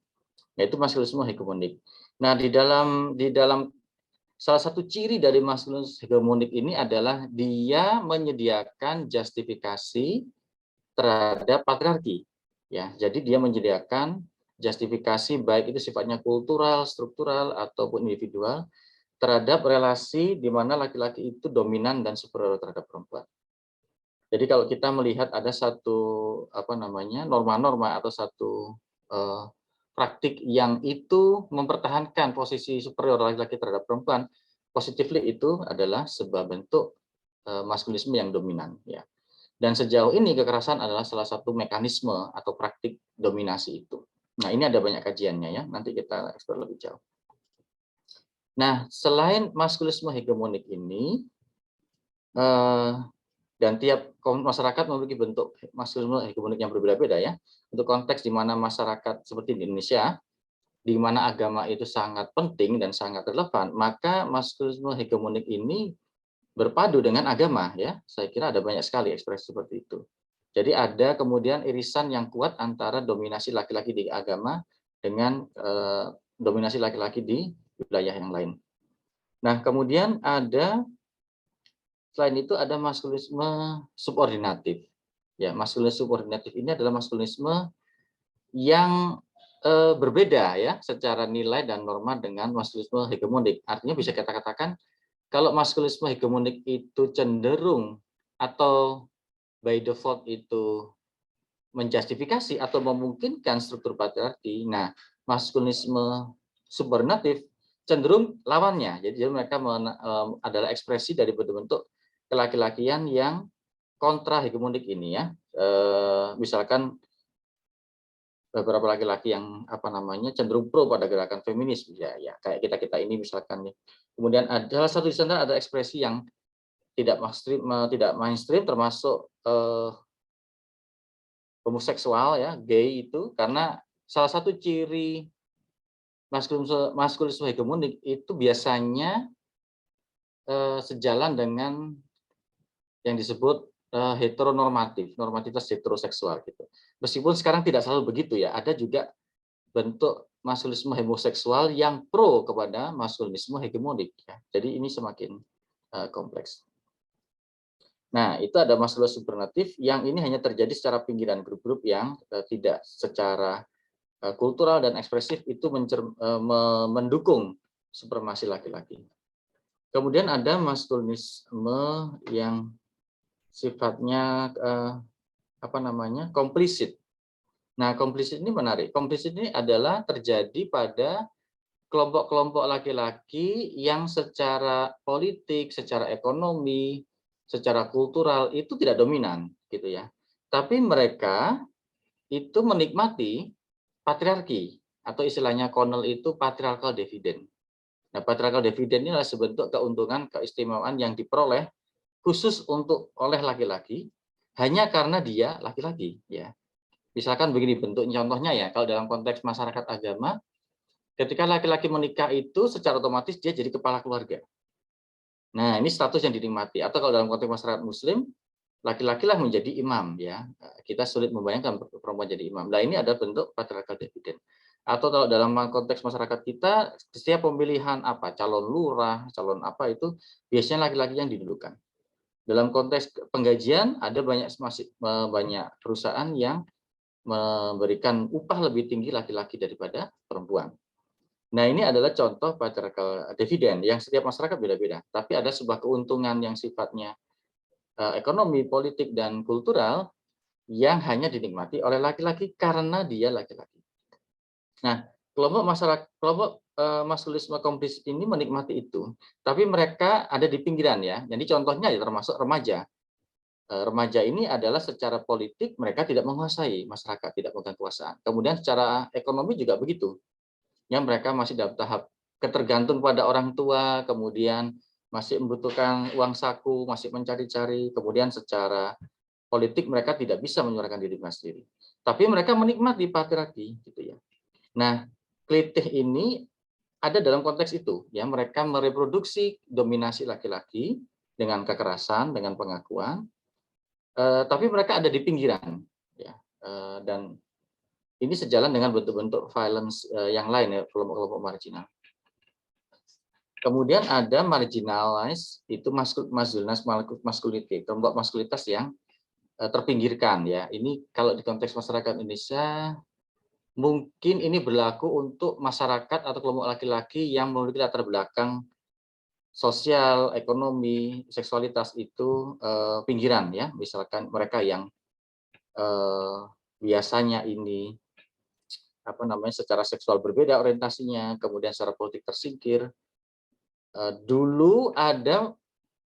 yaitu maskulinisme hegemonik. Nah, di dalam salah satu ciri dari maskulinisme hegemonik ini adalah dia menyediakan justifikasi terhadap patriarki. Ya, jadi dia menyediakan justifikasi baik itu sifatnya kultural, struktural ataupun individual terhadap relasi di mana laki-laki itu dominan dan superior terhadap perempuan. Jadi kalau kita melihat ada satu norma-norma atau satu praktik yang itu mempertahankan posisi superior laki-laki terhadap perempuan, positively itu adalah sebuah bentuk maskulinisme yang dominan ya. Dan sejauh ini kekerasan adalah salah satu mekanisme atau praktik dominasi itu. Nah, ini ada banyak kajiannya ya, nanti kita eksplor lebih jauh. Nah, selain maskulinisme hegemonik ini, dan tiap masyarakat memiliki bentuk maskulinisme hegemonik yang berbeda-beda ya. Untuk konteks di mana masyarakat seperti di Indonesia, di mana agama itu sangat penting dan sangat relevan, maka maskulinisme hegemonik ini berpadu dengan agama ya. Saya kira ada banyak sekali ekspresi seperti itu. Jadi ada kemudian irisan yang kuat antara dominasi laki-laki di agama dengan dominasi laki-laki di wilayah yang lain. Nah, kemudian selain itu ada maskulinisme subordinatif. Ya, maskulinisme subordinatif ini adalah maskulinisme yang berbeda ya secara nilai dan norma dengan maskulinisme hegemonik. Artinya bisa kita katakan kalau maskulinisme hegemonik itu cenderung atau by default itu menjustifikasi atau memungkinkan struktur patriarki. Nah, maskulinisme subordinatif cenderung lawannya. Jadi mereka adalah ekspresi dari bentuk kelaki-lakian yang kontra hegemonik ini ya. Misalkan beberapa laki-laki yang cenderung pro pada gerakan feminis ya kayak kita ini misalkan nih. Kemudian ada satu di sana ada ekspresi yang tidak mainstream termasuk homoseksual ya, gay itu, karena salah satu ciri maskulinisme hegemonik itu biasanya sejalan dengan yang disebut heteronormatif, normativitas heteroseksual gitu. Meskipun sekarang tidak selalu begitu ya, ada juga bentuk maskulinisme homoseksual yang pro kepada maskulinisme hegemonik ya. Jadi ini semakin kompleks. Nah, itu ada maskulinisme subordinatif yang ini hanya terjadi secara pinggiran, grup-grup yang tidak secara kultural dan ekspresif itu mendukung supremasi laki-laki. Kemudian ada maskulinisme yang sifatnya komplisit. Nah, komplisit ini menarik. Komplisit ini adalah terjadi pada kelompok-kelompok laki-laki yang secara politik, secara ekonomi, secara kultural itu tidak dominan gitu ya. Tapi mereka itu menikmati patriarki atau istilahnya Connell itu patriarchal dividend. Nah, patriarchal dividend ini adalah sebentuk keuntungan keistimewaan yang diperoleh khusus untuk oleh laki-laki hanya karena dia laki-laki ya. Misalkan begini bentuk contohnya ya, kalau dalam konteks masyarakat agama ketika laki-laki menikah itu secara otomatis dia jadi kepala keluarga. Nah, ini status yang dinikmati. Atau kalau dalam konteks masyarakat muslim, laki-laki lah menjadi imam ya. Kita sulit membayangkan perempuan jadi imam. Nah, ini ada bentuk patriarchal dividend. Atau kalau dalam konteks masyarakat kita, setiap pemilihan calon lurah, calon apa itu biasanya laki-laki yang didulukan. Dalam konteks penggajian ada banyak perusahaan yang memberikan upah lebih tinggi laki-laki daripada perempuan. Nah, ini adalah contoh patriarchal dividend yang setiap masyarakat beda-beda. Tapi ada sebuah keuntungan yang sifatnya ekonomi, politik, dan kultural yang hanya dinikmati oleh laki-laki karena dia laki-laki. Nah, kelompok maskulinisme komplisit ini menikmati itu. Tapi mereka ada di pinggiran ya. Jadi contohnya ya termasuk remaja. Remaja ini adalah secara politik mereka tidak menguasai masyarakat, tidak memegang kekuasaan. Kemudian secara ekonomi juga begitu. Yang mereka masih dalam tahap ketergantung pada orang tua, kemudian masih membutuhkan uang saku, masih mencari-cari, kemudian secara politik mereka tidak bisa menyuarakan diri mereka sendiri. tapi mereka menikmati patriarki gitu ya. Nah, kelitih ini ada dalam konteks itu ya, mereka mereproduksi dominasi laki-laki dengan kekerasan, dengan pengakuan, tapi mereka ada di pinggiran ya. Dan ini sejalan dengan bentuk-bentuk violence yang lain ya, kelompok-kelompok marginal. Kemudian ada marginalized, itu masculinity, kelompok maskulinitas yang terpinggirkan ya. Ini kalau di konteks masyarakat Indonesia mungkin ini berlaku untuk masyarakat atau kelompok laki-laki yang memiliki latar belakang sosial, ekonomi, seksualitas itu pinggiran ya. Misalkan mereka yang biasanya ini secara seksual berbeda orientasinya, kemudian secara politik tersingkir. Dulu ada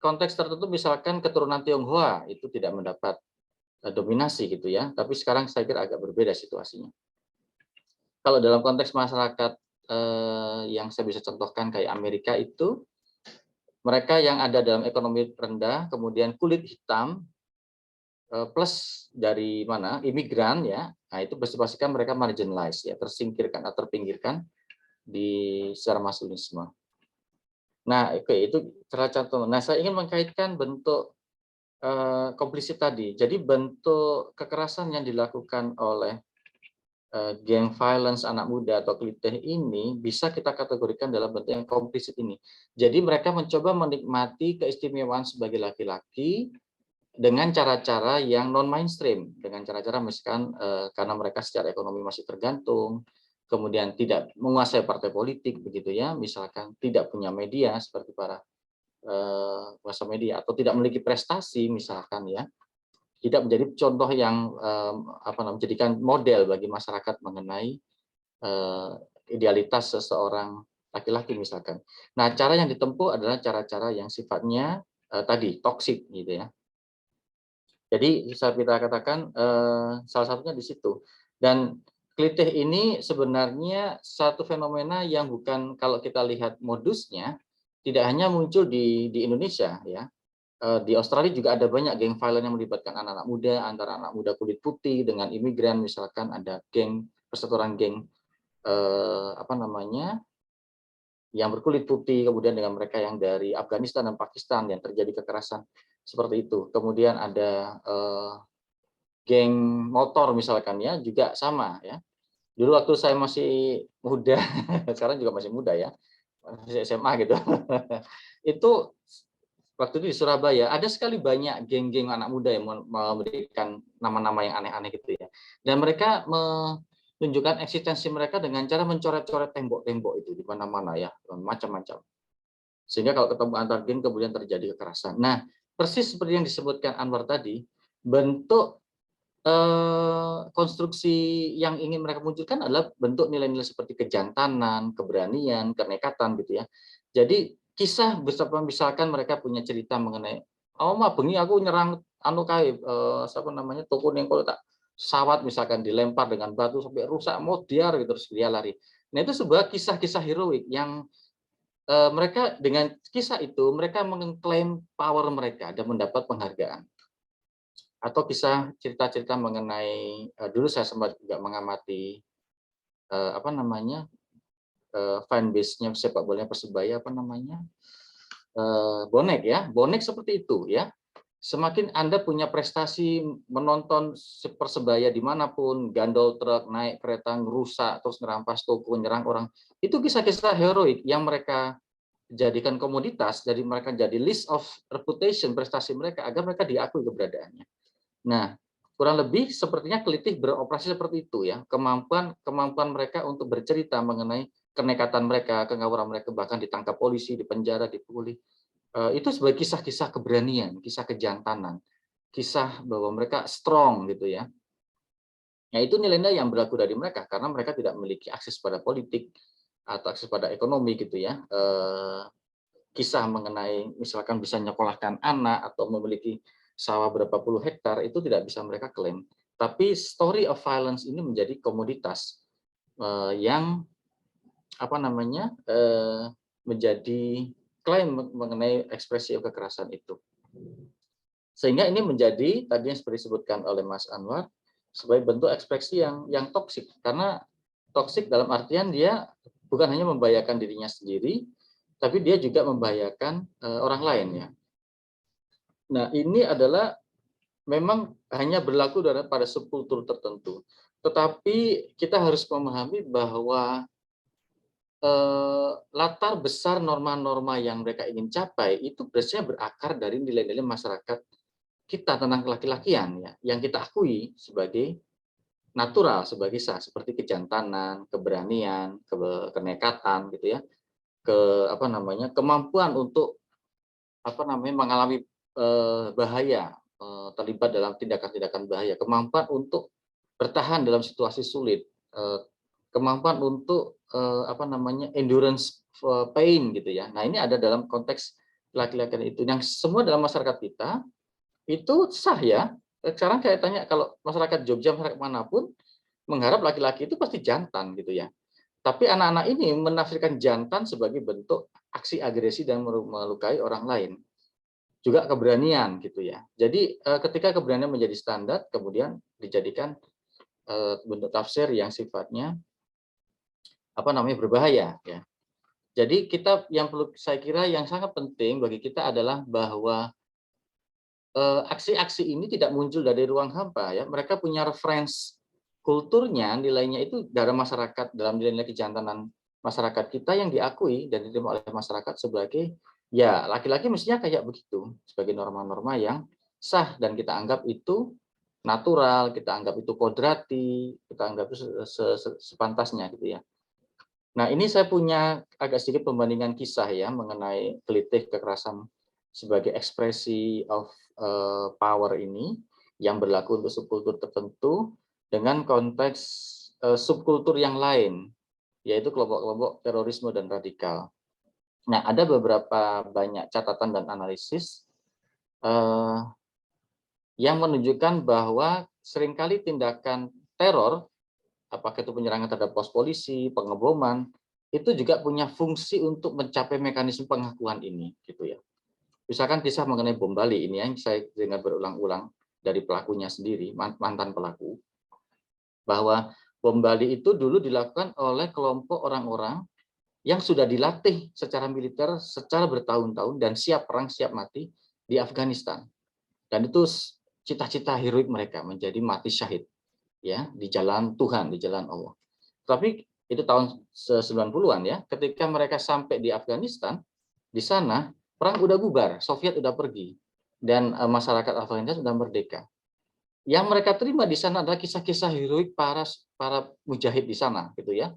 konteks tertentu misalkan keturunan Tionghoa itu tidak mendapat dominasi gitu ya, tapi sekarang saya kira agak berbeda situasinya. Kalau dalam konteks masyarakat yang saya bisa contohkan kayak Amerika itu, mereka yang ada dalam ekonomi rendah, kemudian kulit hitam, plus dari mana imigran ya, nah itu pastikan mereka marginalized ya, tersingkirkan atau terpinggirkan di secara maskulinisme. Nah, oke, itu salah contoh. Nah, saya ingin mengkaitkan bentuk komplisit tadi. Jadi bentuk kekerasan yang dilakukan oleh geng violence anak muda atau kelitih ini bisa kita kategorikan dalam bentuk yang komplisit ini. Jadi mereka mencoba menikmati keistimewaan sebagai laki-laki dengan cara-cara yang non mainstream, dengan cara-cara misalkan karena mereka secara ekonomi masih tergantung, kemudian tidak menguasai partai politik begitu ya, misalkan tidak punya media seperti para penguasa media atau tidak memiliki prestasi misalkan ya, tidak menjadi contoh yang menjadikan model bagi masyarakat mengenai idealitas seseorang laki-laki misalkan. Nah, cara yang ditempuh adalah cara-cara yang sifatnya tadi toksik gitu ya. Jadi bisa kita katakan salah satunya di situ. Dan kelitih ini sebenarnya satu fenomena yang bukan, kalau kita lihat modusnya tidak hanya muncul di Indonesia ya. Di Australia juga ada banyak geng violent yang melibatkan anak-anak muda, antara anak muda kulit putih dengan imigran, misalkan ada geng perseteruan geng yang berkulit putih, kemudian dengan mereka yang dari Afghanistan dan Pakistan yang terjadi kekerasan seperti itu. Kemudian ada geng motor misalkan ya, juga sama ya. Dulu waktu saya masih muda, sekarang juga masih muda ya, masih SMA gitu. Itu waktu itu di Surabaya ada sekali banyak geng-geng anak muda yang memberikan nama-nama yang aneh-aneh gitu ya. Dan mereka menunjukkan eksistensi mereka dengan cara mencoret-coret tembok-tembok itu di mana-mana ya, macam-macam. Sehingga kalau ketemu antar geng kemudian terjadi kekerasan. Nah, persis seperti yang disebutkan Anwar tadi, bentuk konstruksi yang ingin mereka munculkan adalah bentuk nilai-nilai seperti kejantanan, keberanian, kenekatan gitu ya. Jadi kisah misalkan mereka punya cerita mengenai bengi aku nyerang toko nengko tak sawat misalkan dilempar dengan batu sampai rusak modiar gitu terus dia lari. Nah, itu sebuah kisah-kisah heroik yang mereka dengan kisah itu mereka mengklaim power mereka dan mendapat penghargaan. Atau kisah cerita-cerita mengenai dulu saya sempat juga mengamati fanbase-nya sepak bola Persebaya bonek ya, bonek seperti itu ya. Semakin Anda punya prestasi menonton Persebaya dimanapun, gandol truk, naik kereta, ngerusak, terus ngerampas toko, nyerang orang, itu kisah-kisah heroik yang mereka jadikan komoditas, jadi mereka jadi list of reputation prestasi mereka agar mereka diakui keberadaannya. Nah, kurang lebih sepertinya kelitih beroperasi seperti itu ya, kemampuan mereka untuk bercerita mengenai kenekatan mereka, kengawuran mereka, bahkan ditangkap polisi, dipenjara, dipukuli. Itu sebagai kisah-kisah keberanian, kisah kejantanan, kisah bahwa mereka strong gitu ya. Nah, itu nilai-nilai yang berlaku dari mereka karena mereka tidak memiliki akses pada politik atau akses pada ekonomi gitu ya. Kisah mengenai misalkan bisa nyekolahkan anak atau memiliki sawah berapa puluh hektar itu tidak bisa mereka klaim. Tapi story of violence ini menjadi komoditas yang menjadi klaim mengenai ekspresi kekerasan itu. Sehingga ini menjadi tadi yang seperti disebutkan oleh Mas Anwar, sebagai bentuk ekspresi yang toksik, karena toksik dalam artian dia bukan hanya membahayakan dirinya sendiri, tapi dia juga membahayakan orang lain ya. Nah, ini adalah memang hanya berlaku pada subkultur tertentu. Tetapi kita harus memahami bahwa latar besar norma-norma yang mereka ingin capai itu biasanya berakar dari nilai-nilai masyarakat kita tentang laki-lakian ya, yang kita akui sebagai natural, sebagai sah, seperti kejantanan, keberanian, kenekatan gitu ya, kemampuan untuk mengalami bahaya, terlibat dalam tindakan-tindakan bahaya, kemampuan untuk bertahan dalam situasi sulit, kemampuan untuk endurance pain gitu ya. Nah, ini ada dalam konteks laki-laki itu yang semua dalam masyarakat kita itu sah ya. Sekarang saya tanya, kalau masyarakat Jogja, masyarakat manapun mengharap laki-laki itu pasti jantan gitu ya. Tapi anak-anak ini menafsirkan jantan sebagai bentuk aksi agresi dan melukai orang lain. Juga keberanian gitu ya. Jadi ketika keberanian menjadi standar, kemudian dijadikan bentuk tafsir yang sifatnya berbahaya ya. Jadi yang perlu saya kira yang sangat penting bagi kita adalah bahwa aksi-aksi ini tidak muncul dari ruang hampa ya. Mereka punya reference kulturnya, nilainya itu dalam masyarakat, dalam nilai-nilai kejantanan masyarakat kita yang diakui dan diterima oleh masyarakat sebagai ya laki-laki mestinya kayak begitu, sebagai norma-norma yang sah dan kita anggap itu natural, kita anggap itu kodrati, kita anggap itu sepantasnya gitu ya. Nah, ini saya punya agak sedikit pembandingan kisah ya mengenai kelitih kekerasan sebagai ekspresi of power ini yang berlaku untuk subkultur tertentu dengan konteks subkultur yang lain, yaitu kelompok-kelompok terorisme dan radikal. Nah, ada beberapa banyak catatan dan analisis yang menunjukkan bahwa seringkali tindakan teror, apakah itu penyerangan terhadap pos polisi, pengeboman, itu juga punya fungsi untuk mencapai mekanisme pengakuan ini, gitu ya. Misalkan kisah mengenai bom Bali ini yang saya dengar berulang-ulang dari pelakunya sendiri, mantan pelaku, bahwa bom Bali itu dulu dilakukan oleh kelompok orang-orang yang sudah dilatih secara militer secara bertahun-tahun dan siap perang, siap mati di Afghanistan. Dan itu cita-cita heroik mereka menjadi mati syahid ya di jalan Tuhan, di jalan Allah. Tapi itu tahun 90-an ya, ketika mereka sampai di Afghanistan, di sana perang udah bubar, Soviet udah pergi, dan masyarakat Afghanistan sudah merdeka. Yang mereka terima di sana adalah kisah-kisah heroik para mujahid di sana, gitu ya.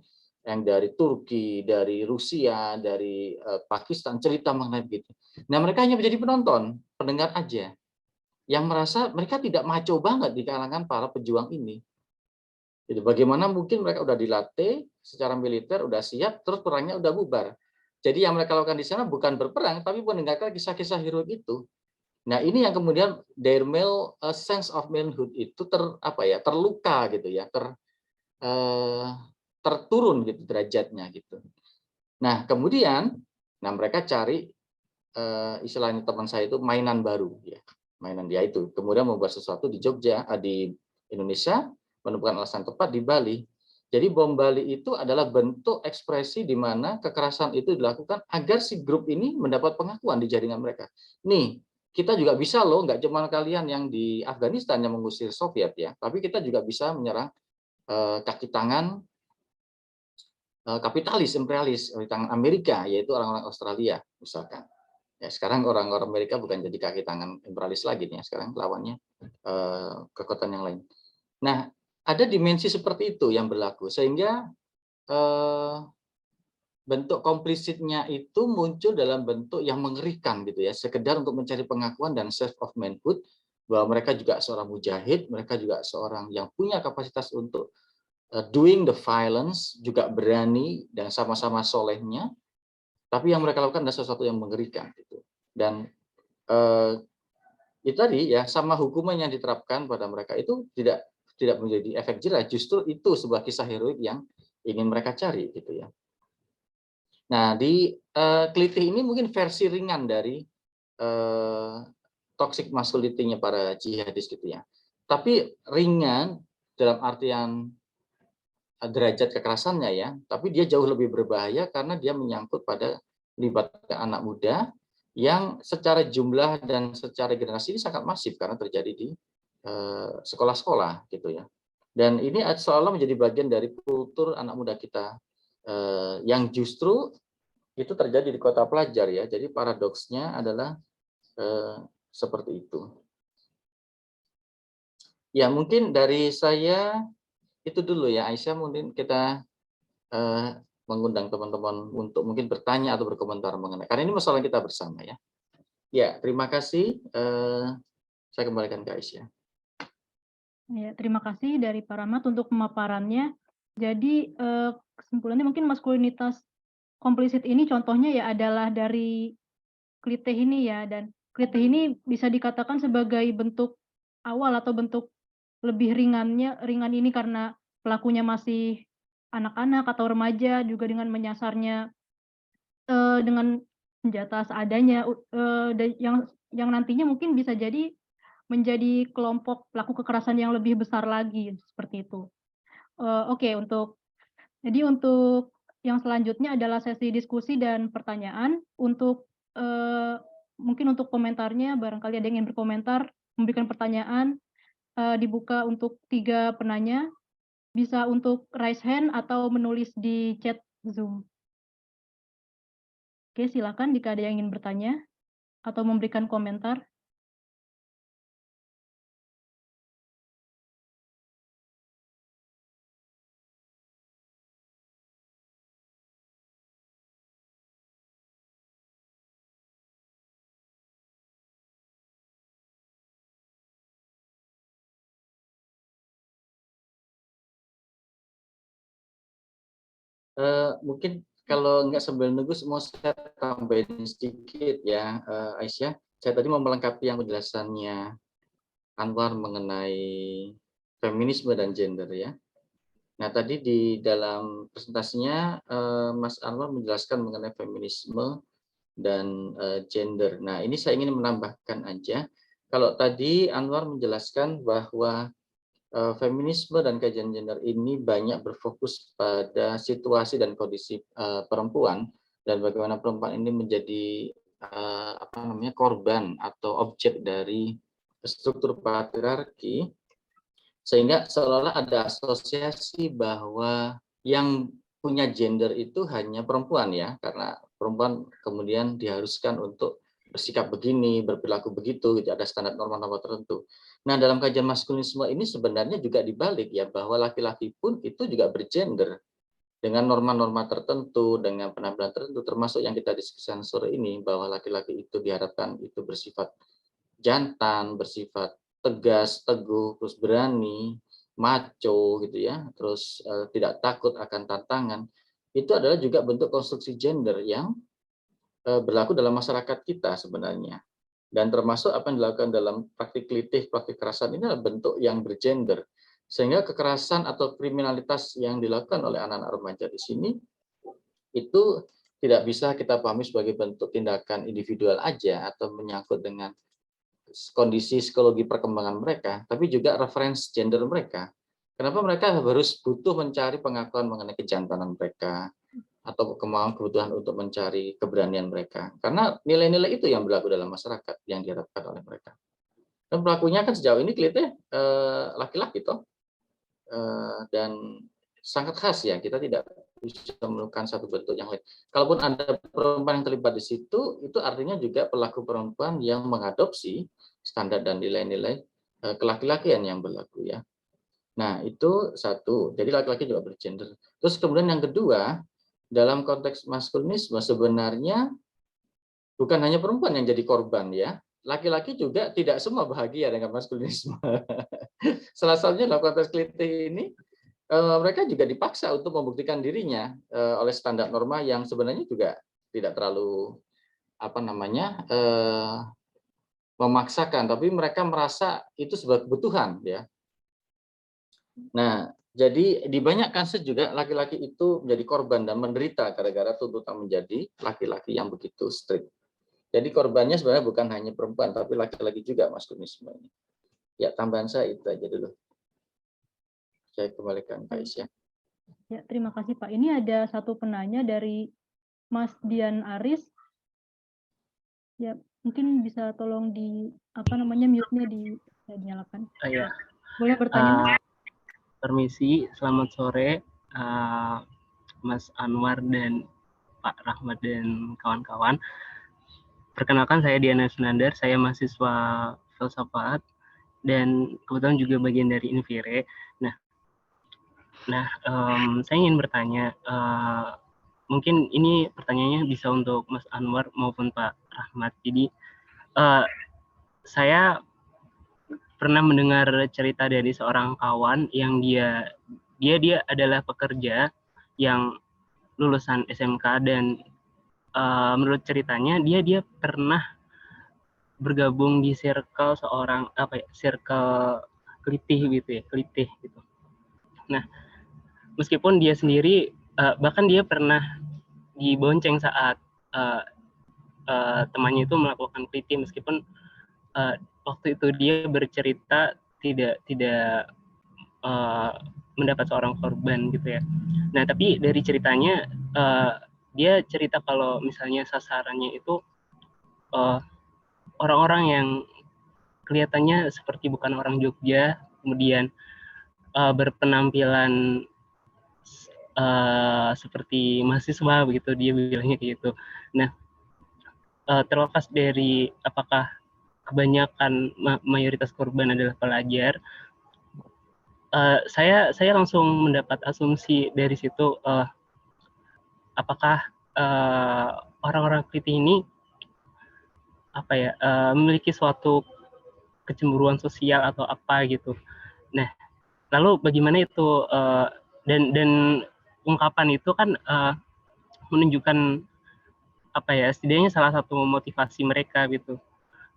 Yang dari Turki, dari Rusia, dari Pakistan, cerita mengenai begitu. Nah, mereka hanya menjadi penonton, pendengar aja, yang merasa mereka tidak maco banget di kalangan para pejuang ini. Jadi bagaimana mungkin mereka udah dilatih secara militer, udah siap, terus perangnya udah bubar. Jadi yang mereka lakukan di sana bukan berperang, tapi mendengarkan kisah-kisah heroik itu. Nah, ini yang kemudian their sense of manhood itu terluka gitu ya, terturun gitu derajatnya gitu. Nah, kemudian mereka cari istilahnya teman saya itu mainan baru ya. Mainan dia itu. Kemudian membuat sesuatu di Jogja, di Indonesia, menemukan alasan tepat di Bali. Jadi bom Bali itu adalah bentuk ekspresi di mana kekerasan itu dilakukan agar si grup ini mendapat pengakuan di jaringan mereka. Nih, kita juga bisa loh, nggak cuma kalian yang di Afghanistan yang mengusir Soviet ya, tapi kita juga bisa menyerang kaki tangan kapitalis, imperialis, kaki tangan Amerika, yaitu orang-orang Australia misalkan. Ya, sekarang orang-orang Amerika bukan jadi kaki tangan imperialis lagi nih, sekarang lawannya kekuatan yang lain. Nah, ada dimensi seperti itu yang berlaku sehingga bentuk komplisitnya itu muncul dalam bentuk yang mengerikan gitu ya, sekedar untuk mencari pengakuan dan sense of manhood bahwa mereka juga seorang mujahid, mereka juga seorang yang punya kapasitas untuk doing the violence, juga berani dan sama-sama solehnya, tapi yang mereka lakukan adalah sesuatu yang mengerikan gitu. Dan itu tadi ya, sama hukuman yang diterapkan pada mereka itu tidak menjadi efek jerah, justru itu sebuah kisah heroik yang ingin mereka cari gitu ya. Nah, di kelitih ini mungkin versi ringan dari toxic masculinity-nya para jihadis gitu ya. Tapi ringan dalam artian derajat kekerasannya ya, tapi dia jauh lebih berbahaya karena dia menyangkut pada melibatkan anak muda yang secara jumlah dan secara generasi ini sangat masif karena terjadi di sekolah-sekolah gitu ya. Dan ini seolah menjadi bagian dari kultur anak muda kita yang justru itu terjadi di kota pelajar ya. Jadi paradoksnya adalah seperti itu. Ya mungkin dari saya itu dulu ya, Aisyah, mungkin kita mengundang teman-teman untuk mungkin bertanya atau berkomentar mengenai, karena ini masalah kita bersama ya. Ya, terima kasih. Saya kembalikan ke Aisyah. Ya, terima kasih dari Pak Rahmat untuk pemaparannya. Jadi kesimpulannya mungkin maskulinitas komplisit ini contohnya ya adalah dari klitih ini ya, dan klitih ini bisa dikatakan sebagai bentuk awal atau bentuk lebih ringan ini karena pelakunya masih anak-anak atau remaja, juga dengan menyasarnya dengan senjata seadanya, yang nantinya mungkin bisa jadi menjadi kelompok pelaku kekerasan yang lebih besar lagi, seperti itu. Oke, untuk yang selanjutnya adalah sesi diskusi dan pertanyaan. Mungkin untuk komentarnya, barangkali ada yang ingin berkomentar, memberikan pertanyaan, dibuka untuk 3 penanya, bisa untuk raise hand atau menulis di chat Zoom. Oke, silakan jika ada yang ingin bertanya atau memberikan komentar. Mungkin kalau nggak sambil nunggu, mau saya tambahin sedikit ya, Aisyah. Saya tadi mau melengkapi yang penjelasannya Anwar mengenai feminisme dan gender ya. Nah tadi di dalam presentasinya Mas Anwar menjelaskan mengenai feminisme dan gender. Nah ini saya ingin menambahkan aja. Kalau tadi Anwar menjelaskan bahwa feminisme dan kajian gender ini banyak berfokus pada situasi dan kondisi perempuan dan bagaimana perempuan ini menjadi korban atau objek dari struktur patriarki, sehingga seolah-olah ada asosiasi bahwa yang punya gender itu hanya perempuan ya, karena perempuan kemudian diharuskan untuk bersikap begini, berperilaku begitu, gitu, ada standar norma-norma tertentu. Nah, dalam kajian maskulinisme ini sebenarnya juga dibalik ya, bahwa laki-laki pun itu juga bergender dengan norma-norma tertentu, dengan penampilan tertentu, termasuk yang kita diskusikan sore ini, bahwa laki-laki itu diharapkan itu bersifat jantan, bersifat tegas, teguh, terus berani, macho gitu ya, terus tidak takut akan tantangan. Itu adalah juga bentuk konstruksi gender yang berlaku dalam masyarakat kita sebenarnya. Dan termasuk apa yang dilakukan dalam praktik klitih, praktik kekerasan ini adalah bentuk yang bergender. Sehingga kekerasan atau kriminalitas yang dilakukan oleh anak-anak remaja di sini itu tidak bisa kita pahami sebagai bentuk tindakan individual aja atau menyangkut dengan kondisi psikologi perkembangan mereka, tapi juga referensi gender mereka. Kenapa mereka harus butuh mencari pengakuan mengenai kejantanan mereka, atau kemauan kebutuhan untuk mencari keberanian mereka? Karena nilai-nilai itu yang berlaku dalam masyarakat yang diharapkan oleh mereka. Dan pelakunya kan sejauh ini kelihatan laki-laki toh, dan sangat khas ya, kita tidak bisa menemukan satu bentuk yang lain. Kalaupun ada perempuan yang terlibat di situ, itu artinya juga pelaku perempuan yang mengadopsi standar dan nilai-nilai kelaki-lakian yang berlaku ya. Nah itu satu, jadi laki-laki juga bergender. Terus kemudian yang kedua, dalam konteks maskulinisme sebenarnya bukan hanya perempuan yang jadi korban ya, laki-laki juga tidak semua bahagia dengan maskulinisme. Salah satunya dalam konteks klitih ini, mereka juga dipaksa untuk membuktikan dirinya oleh standar norma yang sebenarnya juga tidak terlalu memaksakan, tapi mereka merasa itu sebagai kebutuhan ya. Nah, jadi di banyak kasus juga laki-laki itu menjadi korban dan menderita gara-gara tuntutan menjadi laki-laki yang begitu strict. Jadi korbannya sebenarnya bukan hanya perempuan, tapi laki-laki juga maskulinisme ini. Ya, tambahan saya itu aja dulu. Saya kembalikan Kak Aisyah. Ya, terima kasih Pak. Ini ada satu penanya dari Mas Dian Aris. Ya, mungkin bisa tolong mute-nya dinyalakan. Ya. Boleh bertanya, Mas? Permisi, selamat sore Mas Anwar dan Pak Rahmat dan kawan-kawan. Perkenalkan, saya Diana Sunandar, saya mahasiswa filsafat dan kebetulan juga bagian dari Invire. Saya ingin bertanya, mungkin ini pertanyaannya bisa untuk Mas Anwar maupun Pak Rahmat. Jadi saya pernah mendengar cerita dari seorang kawan yang dia adalah pekerja yang lulusan SMK dan menurut ceritanya dia pernah bergabung di circle circle kelitih gitu. Nah, meskipun dia sendiri bahkan dia pernah dibonceng saat temannya itu melakukan kelitih, meskipun waktu itu dia bercerita tidak mendapat seorang korban gitu ya. Nah, tapi dari ceritanya dia cerita kalau misalnya sasarannya itu orang-orang yang kelihatannya seperti bukan orang Jogja, kemudian berpenampilan seperti mahasiswa begitu, dia bilangnya kayak gitu. Nah, terlepas dari apakah kebanyakan mayoritas korban adalah pelajar, saya langsung mendapat asumsi dari situ, apakah orang-orang kelitih ini memiliki suatu kecemburuan sosial atau apa gitu. Nah, lalu bagaimana itu dan ungkapan itu kan menunjukkan setidaknya salah satu motivasi mereka gitu.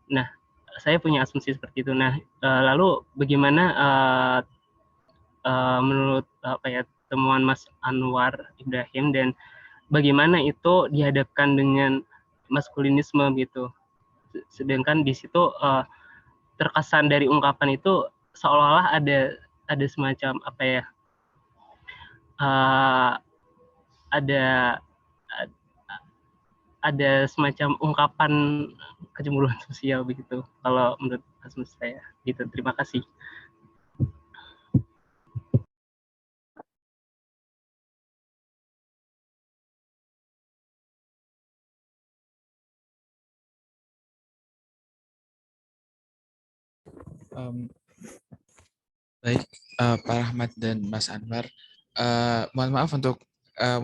Nah, saya punya asumsi seperti itu. Nah, lalu bagaimana menurut temuan Mas Anwar Ibrahim, dan bagaimana itu dihadapkan dengan maskulinisme gitu. Sedangkan di situ terkesan dari ungkapan itu seolah-olah ada semacam ada semacam ungkapan kecemburuan sosial begitu, kalau menurut asumsi saya gitu. Terima kasih. Baik, Pak Rahmat dan Mas Anwar. Mohon maaf untuk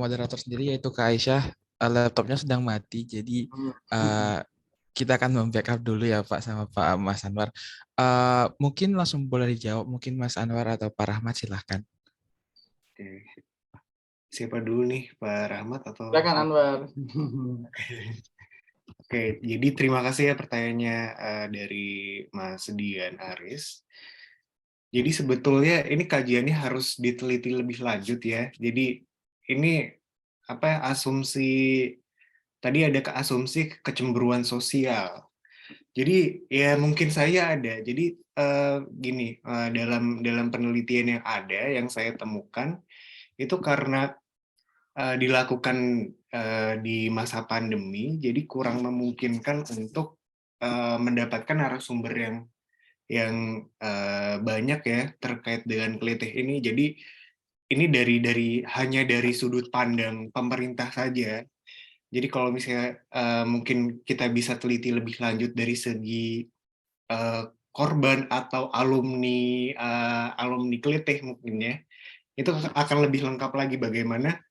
moderator sendiri, yaitu Kak Aisyah, laptopnya sedang mati, jadi kita akan membackup dulu ya Pak sama Pak Mas Anwar. Mungkin langsung boleh dijawab, mungkin Mas Anwar atau Pak Rahmat, silahkan. Oke. Siapa dulu nih, Pak Rahmat atau? Silakan Anwar. Oke, jadi terima kasih ya pertanyaannya dari Mas Dian Aris. Jadi sebetulnya ini kajiannya harus diteliti lebih lanjut ya. Jadi ini asumsi tadi ada asumsi kecemburuan sosial. Jadi ya mungkin saya ada. Jadi gini, dalam penelitian yang ada yang saya temukan itu karena dilakukan di masa pandemi, jadi kurang memungkinkan untuk mendapatkan narasumber yang banyak ya terkait dengan kelitih ini. Jadi ini hanya dari sudut pandang pemerintah saja. Jadi kalau misalnya mungkin kita bisa teliti lebih lanjut dari segi korban atau alumni kelitih mungkin ya, itu akan lebih lengkap lagi bagaimana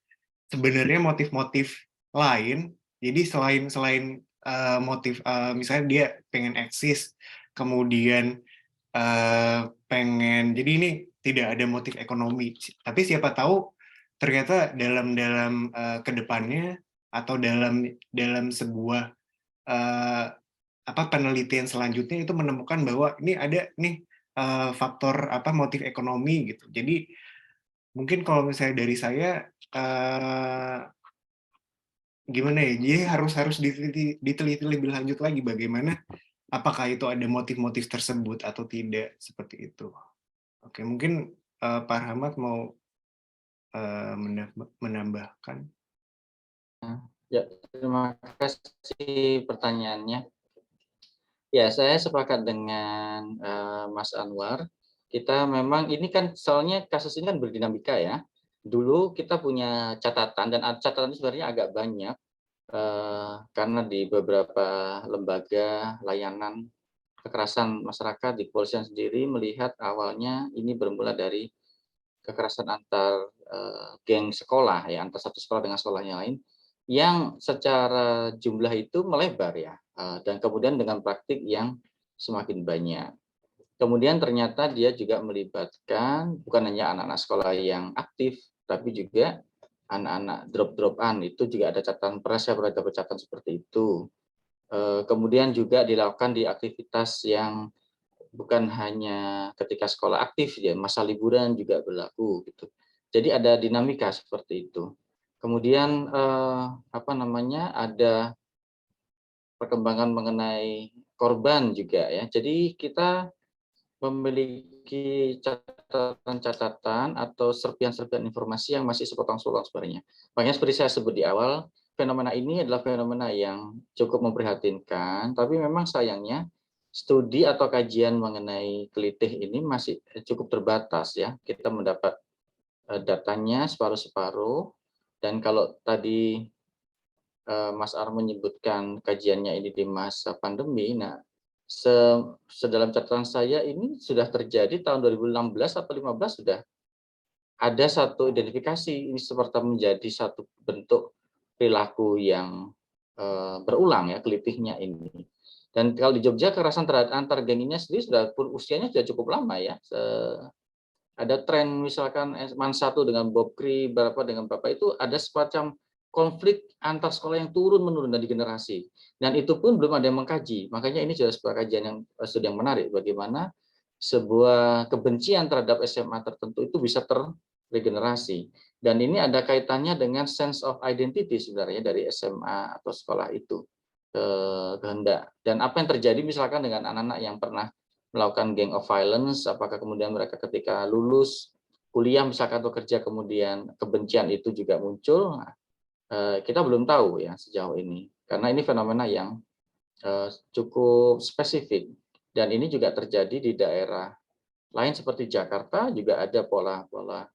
sebenarnya motif-motif lain. Jadi selain motif misalnya dia pengen eksis, kemudian pengen, jadi ini tidak ada motif ekonomi, tapi siapa tahu ternyata dalam kedepannya atau dalam sebuah penelitian selanjutnya itu menemukan bahwa ini ada nih faktor motif ekonomi gitu. Jadi mungkin kalau misalnya dari saya gimana ya, jadi harus diteliti lebih lanjut lagi bagaimana apakah itu ada motif-motif tersebut atau tidak, seperti itu. Oke, mungkin Pak Rahmat mau menambahkan? Ya, terima kasih pertanyaannya. Ya, saya sepakat dengan Mas Anwar. Kita memang ini kan soalnya kasus ini kan berdinamika ya. Dulu kita punya catatan dan catatan itu sebenarnya agak banyak karena di beberapa lembaga layanan kekerasan masyarakat di kepolisian sendiri melihat awalnya ini bermula dari kekerasan antar geng sekolah ya, antar satu sekolah dengan sekolah yang lain yang secara jumlah itu melebar ya, dan kemudian dengan praktik yang semakin banyak. Kemudian ternyata dia juga melibatkan bukan hanya anak-anak sekolah yang aktif, tapi juga anak-anak drop-dropan, itu juga ada catatan pers, saya pernah dapat catatan seperti itu. Kemudian juga dilakukan di aktivitas yang bukan hanya ketika sekolah aktif ya, masa liburan juga berlaku gitu. Jadi ada dinamika seperti itu. Kemudian ada perkembangan mengenai korban juga ya. Jadi kita memiliki catatan-catatan atau serpian-serpian informasi yang masih sepotong-sepotong sebenarnya. Makanya seperti saya sebut di awal, fenomena ini adalah fenomena yang cukup memprihatinkan, tapi memang sayangnya studi atau kajian mengenai kelitih ini masih cukup terbatas ya. Kita mendapat datanya separuh-separuh, dan kalau tadi Mas Ar menyebutkan kajiannya ini di masa pandemi, nah sedalam catatan saya ini sudah terjadi tahun 2016 atau 2015 sudah ada satu identifikasi ini seperti menjadi satu bentuk perilaku yang berulang ya, kelitihnya ini. Dan kalau di Jogja kekerasan terhadap antar geng ini sendiri sudah usianya sudah cukup lama ya. Ada tren misalkan Man 1 dengan Bob Kri, berapa dengan Bapak, itu ada semacam konflik antar sekolah yang turun-menurun dari generasi. Dan itu pun belum ada yang mengkaji. Makanya ini juga sebuah kajian yang sudah menarik, bagaimana sebuah kebencian terhadap SMA tertentu itu bisa terregenerasi. Dan ini ada kaitannya dengan sense of identity sebenarnya dari SMA atau sekolah itu kehendak. Dan apa yang terjadi misalkan dengan anak-anak yang pernah melakukan gang of violence, apakah kemudian mereka ketika lulus kuliah misalkan atau kerja kemudian kebencian itu juga muncul, kita belum tahu ya sejauh ini, karena ini fenomena yang cukup spesifik, dan ini juga terjadi di daerah lain seperti Jakarta, juga ada pola-pola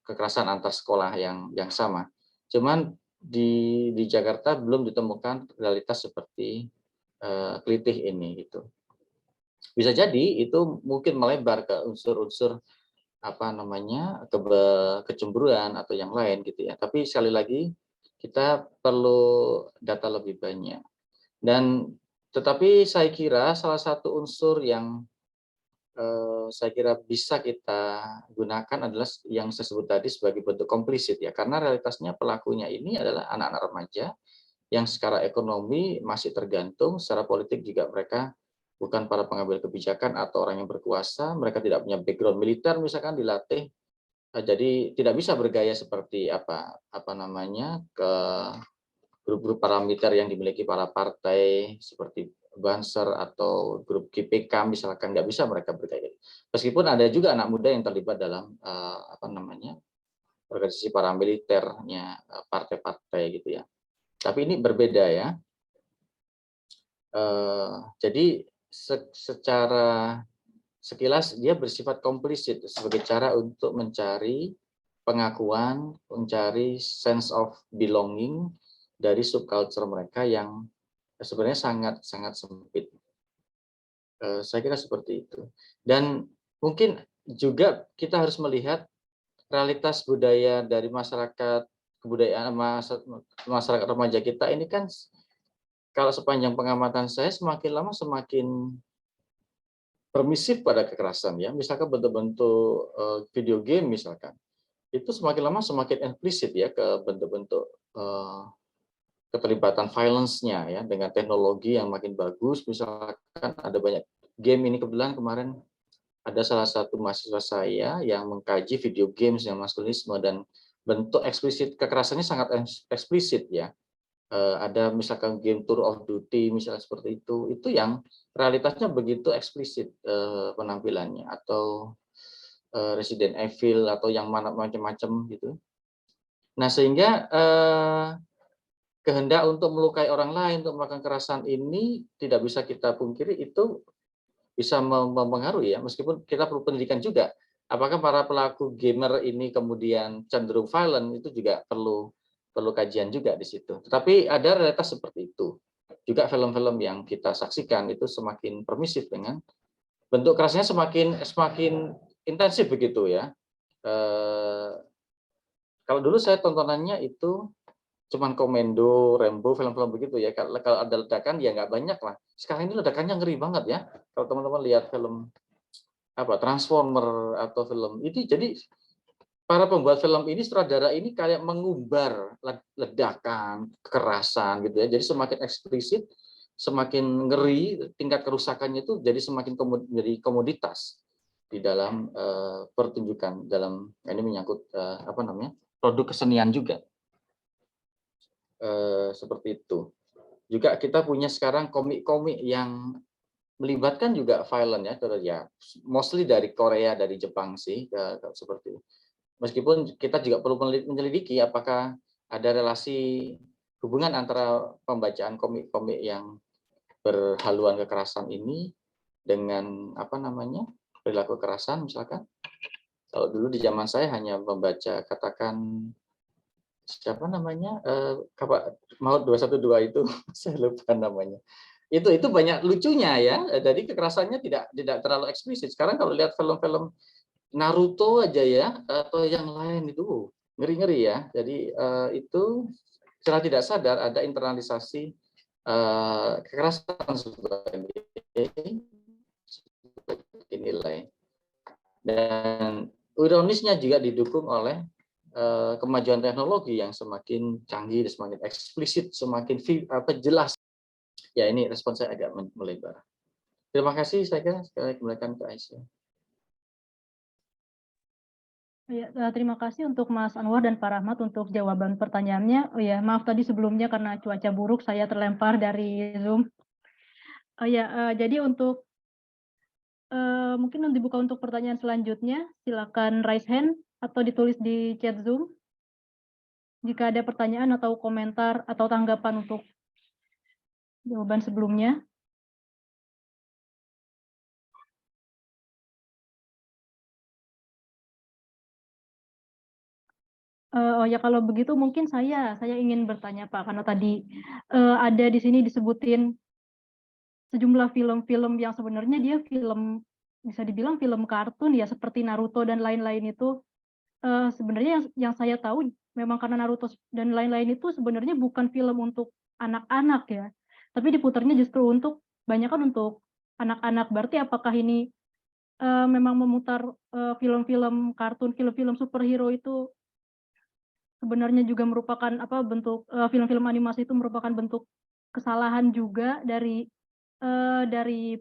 kekerasan antar sekolah yang sama. Cuman di Jakarta belum ditemukan realitas seperti kelitih ini gitu. Bisa jadi itu mungkin melebar ke unsur-unsur kecemburuan atau yang lain gitu ya. Tapi sekali lagi kita perlu data lebih banyak. Dan tetapi saya kira salah satu unsur yang saya kira bisa kita gunakan adalah yang saya sebut tadi sebagai bentuk komplisit ya, karena realitasnya pelakunya ini adalah anak-anak remaja yang secara ekonomi masih tergantung, secara politik juga mereka bukan para pengambil kebijakan atau orang yang berkuasa, mereka tidak punya background militer misalkan dilatih, jadi tidak bisa bergaya seperti ke grup-grup paramiliter yang dimiliki para partai seperti Banser atau grup GPK misalkan, nggak bisa mereka bergaya. Meskipun ada juga anak muda yang terlibat dalam organisasi paramiliternya partai-partai gitu ya. Tapi ini berbeda ya. Jadi secara sekilas dia bersifat komplisit sebagai cara untuk mencari pengakuan, mencari sense of belonging dari subculture mereka yang sebenarnya sangat sempit. Saya kira seperti itu. Dan mungkin juga kita harus melihat realitas budaya dari masyarakat, kebudayaan masyarakat remaja kita ini kan, kalau sepanjang pengamatan saya semakin lama semakin permisif pada kekerasan ya. Misalkan bentuk-bentuk video game misalkan, itu semakin lama semakin eksplisit ya ke bentuk-bentuk keterlibatan violence-nya ya, dengan teknologi yang makin bagus. Misalkan ada banyak game ini, kebetulan kemarin ada salah satu mahasiswa saya yang mengkaji video games yang maskulinisme, dan bentuk eksplisit kekerasannya sangat eksplisit ya. Ada misalkan game Tour of Duty misalnya seperti itu yang realitasnya begitu eksplisit penampilannya. Atau Resident Evil atau yang mana macam-macam gitu. Nah, sehingga kehendak untuk melukai orang lain, untuk melakukan kekerasan ini tidak bisa kita pungkiri itu bisa mempengaruhi ya, meskipun kita perlu pendidikan juga. Apakah para pelaku gamer ini kemudian cenderung violent, itu juga perlu kajian juga di situ. Tetapi ada realitas seperti itu. Juga film-film yang kita saksikan itu semakin permisif dengan bentuk kerasnya semakin intensif begitu ya. Kalau dulu saya tontonannya itu cuman Komando, Rambo, film-film begitu ya. Kalau ada ledakan ya nggak banyak lah. Sekarang ini ledakannya ngeri banget ya. Kalau teman-teman lihat film Transformer atau film itu, jadi para pembuat film ini, sutradara ini kayak mengumbar ledakan, kekerasan gitu ya. Jadi semakin eksplisit, semakin ngeri, tingkat kerusakannya itu jadi semakin menjadi komoditas di dalam pertunjukan, dalam ini menyangkut produk kesenian juga. Seperti itu. Juga kita punya sekarang komik-komik yang melibatkan juga violent ya, mostly dari Korea, dari Jepang sih, seperti itu. Meskipun kita juga perlu menyelidiki apakah ada relasi hubungan antara pembacaan komik-komik yang berhaluan kekerasan ini dengan perilaku kekerasan misalkan. Kalau dulu di zaman saya hanya membaca katakan siapa namanya Maut 212 itu saya lupa namanya. Itu banyak lucunya ya. Jadi kekerasannya tidak terlalu eksplisit. Sekarang kalau lihat film-film Naruto aja ya, atau yang lain itu ngeri-ngeri ya. Jadi itu secara tidak sadar ada internalisasi kekerasan sebagai nilai. Dan ironisnya juga didukung oleh kemajuan teknologi yang semakin canggih, semakin eksplisit, semakin jelas. Ya, ini respon saya agak melebar. Terima kasih, saya kira sekali kembalikan ke Aisyah. Ya, terima kasih untuk Mas Anwar dan Pak Rahmat untuk jawaban pertanyaannya. Oh ya, maaf tadi sebelumnya karena cuaca buruk saya terlempar dari Zoom. Jadi untuk mungkin dibuka untuk pertanyaan selanjutnya, silakan raise hand atau ditulis di chat Zoom. Jika ada pertanyaan atau komentar atau tanggapan untuk jawaban sebelumnya. Kalau begitu mungkin saya ingin bertanya Pak, karena tadi ada di sini disebutin sejumlah film-film yang sebenarnya dia film, bisa dibilang film kartun ya, seperti Naruto dan lain-lain itu. Sebenarnya yang saya tahu memang karena Naruto dan lain-lain itu sebenarnya bukan film untuk anak-anak ya, tapi diputarnya justru banyakan untuk anak-anak. Berarti apakah ini memang memutar film-film kartun, film-film superhero itu sebenarnya juga merupakan bentuk film-film animasi itu merupakan bentuk kesalahan juga dari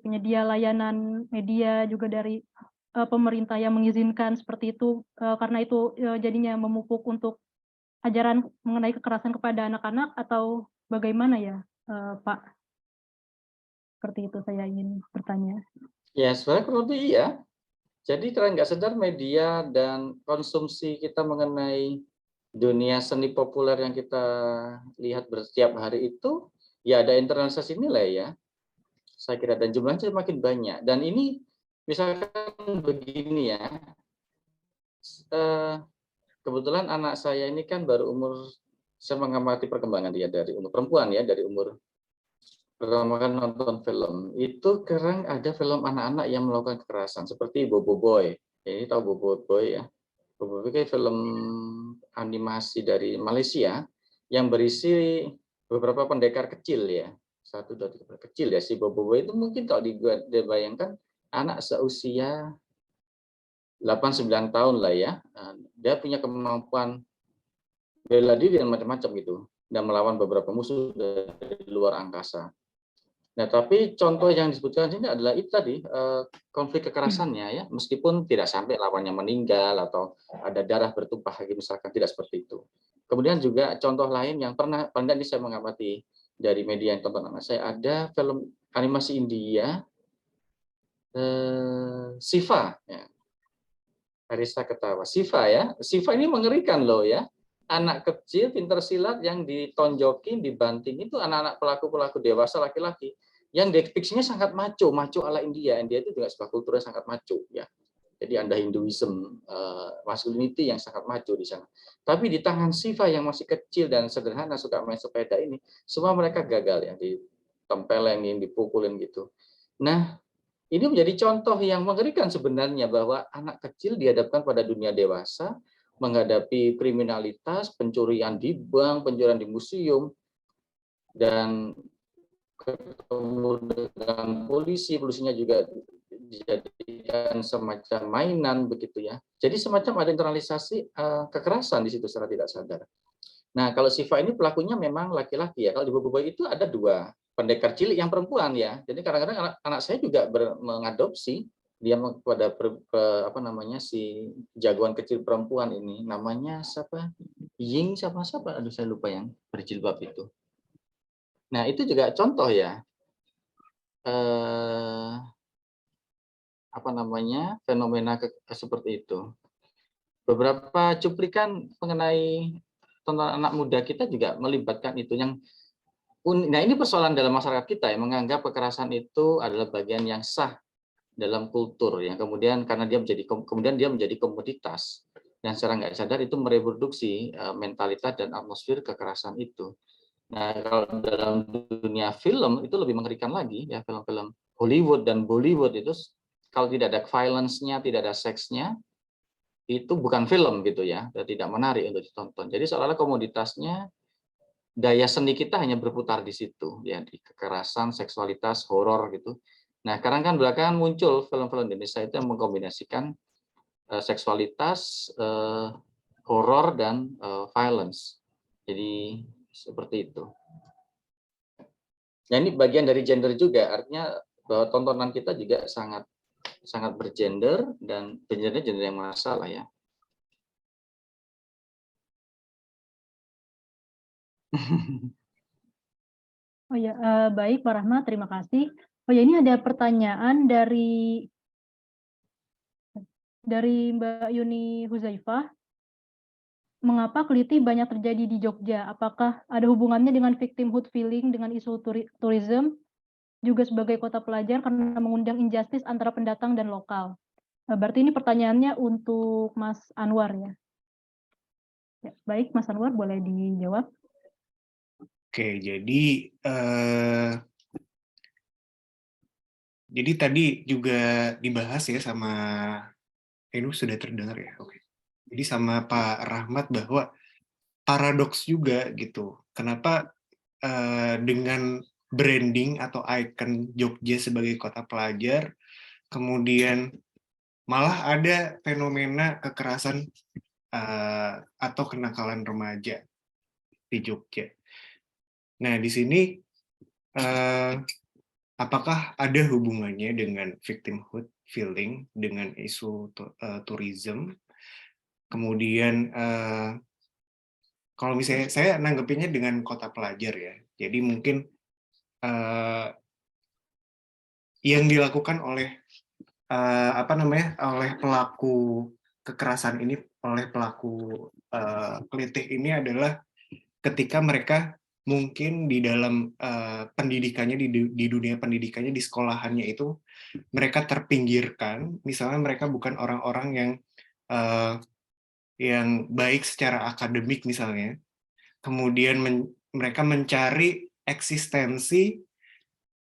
penyedia layanan media, juga dari pemerintah yang mengizinkan seperti itu, karena itu jadinya memupuk untuk ajaran mengenai kekerasan kepada anak-anak, atau bagaimana ya Pak? Seperti itu saya ingin bertanya. Ya, sebenarnya kurang lebih iya. Jadi karena nggak sadar media dan konsumsi kita mengenai dunia seni populer yang kita lihat setiap hari itu, ya ada internalisasi nilai ya. Saya kira, dan jumlahnya makin banyak. Dan ini misalkan begini ya, kebetulan anak saya ini kan baru saya mengamati perkembangan dia dari umur perempuan ya, dari umur pertama kan nonton film, itu sekarang ada film anak-anak yang melakukan kekerasan, seperti Bobo Boy. Ini tahu Bobo Boy ya? Bobo Boy kayak film animasi dari Malaysia yang berisi beberapa pendekar kecil ya. 1, 2, 3 kecil ya. Si Bobo Boy itu mungkin kalau dibayangkan anak seusia 8-9 tahun lah ya. Dia punya kemampuan bela diri dan macam-macam gitu, dan melawan beberapa musuh dari luar angkasa. Nah, tapi contoh yang disebutkan sini adalah itu tadi, konflik kekerasannya ya, meskipun tidak sampai lawannya meninggal atau ada darah bertumpah, misalkan, tidak seperti itu. Kemudian juga contoh lain yang pernah ini saya mengamati dari media yang tonton anak saya, ada film animasi India, Siva. Ya. Arisa ketawa. Siva ya, Siva ini mengerikan loh ya. Anak kecil pintar silat yang ditonjokin, dibanting itu anak-anak pelaku-pelaku dewasa laki-laki yang depiksinya sangat maco ala India. India itu juga sebuah kultur yang sangat maco ya. Jadi ada Hinduism, masculinity yang sangat maco di sana. Tapi di tangan Siva yang masih kecil dan sederhana suka main sepeda ini, semua mereka gagal ya, ditempelengin, dipukulin gitu. Nah, ini menjadi contoh yang mengerikan sebenarnya bahwa anak kecil dihadapkan pada dunia dewasa, menghadapi kriminalitas, pencurian di bank, pencurian di museum, dan ketemu dengan polisi, polisinya juga dijadikan semacam mainan begitu ya. Jadi semacam ada internalisasi kekerasan di situ secara tidak sadar. Nah, kalau Siva ini pelakunya memang laki-laki ya. Kalau di Boboiboy itu ada 2 pendekar cilik yang perempuan ya. Jadi kadang-kadang anak saya juga mengadopsi dia kepada apa namanya si jagoan kecil perempuan ini, namanya siapa? Ying siapa? Aduh saya lupa yang berjilbab itu. Nah, itu juga contoh ya. Apa namanya? Fenomena seperti itu. Beberapa cuplikan mengenai tontonan anak muda kita juga melibatkan itu yang nah ini persoalan dalam masyarakat kita yang menganggap kekerasan itu adalah bagian yang sah dalam kultur yang kemudian karena dia menjadi komoditas dan secara nggak sadar itu mereproduksi mentalitas dan atmosfer kekerasan itu. Nah kalau dalam dunia film itu lebih mengerikan lagi ya, film-film Hollywood dan Bollywood itu kalau tidak ada violence-nya, tidak ada seksnya, itu bukan film gitu ya, tidak menarik untuk ditonton. Jadi seolah-olah komoditasnya daya seni kita hanya berputar di situ ya, di kekerasan, seksualitas, horor gitu. Nah, sekarang kan belakangan muncul film-film Indonesia itu yang mengkombinasikan seksualitas, horor dan violence. Jadi seperti itu. Nah, ini bagian dari gender juga, artinya bahwa tontonan kita juga sangat bergender dan gendernya gender yang masalah ya. Oh ya, baik Pak Rahmat, terima kasih. Oh ya, ini ada pertanyaan dari Mbak Yuni Huzaifah. Mengapa kelitih banyak terjadi di Jogja? Apakah ada hubungannya dengan victimhood feeling dengan isu tourism juga sebagai kota pelajar karena mengundang injustice antara pendatang dan lokal? Berarti ini pertanyaannya untuk Mas Anwar ya. Ya, baik, Mas Anwar boleh dijawab. Oke, jadi tadi juga dibahas ya sama ini sudah terdengar ya. Oke. Jadi sama Pak Rahmat bahwa paradoks juga gitu. Kenapa dengan branding atau icon Jogja sebagai kota pelajar, kemudian malah ada fenomena kekerasan atau kenakalan remaja di Jogja. Nah, di sini apakah ada hubungannya dengan victimhood feeling, dengan isu tourism? Kemudian kalau misalnya saya nanggepinnya dengan kota pelajar ya, jadi mungkin yang dilakukan oleh oleh pelaku kekerasan ini, oleh pelaku kelitih ini adalah ketika mereka mungkin di dalam pendidikannya, di dunia pendidikannya, di sekolahannya itu mereka terpinggirkan, misalnya mereka bukan orang-orang yang baik secara akademik misalnya, kemudian mereka mencari eksistensinya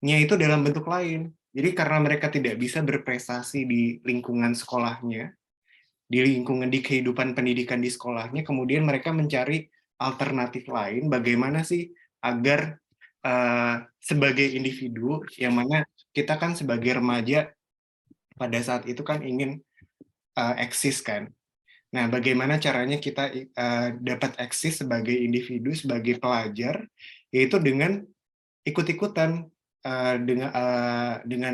itu dalam bentuk lain. Jadi karena mereka tidak bisa berprestasi di lingkungan sekolahnya, di kehidupan pendidikan di sekolahnya, kemudian mereka mencari alternatif lain, bagaimana sih agar sebagai individu, yang mana kita kan sebagai remaja pada saat itu kan ingin eksis kan. Nah, bagaimana caranya kita dapat eksis sebagai individu, sebagai pelajar, yaitu dengan ikut-ikutan, dengan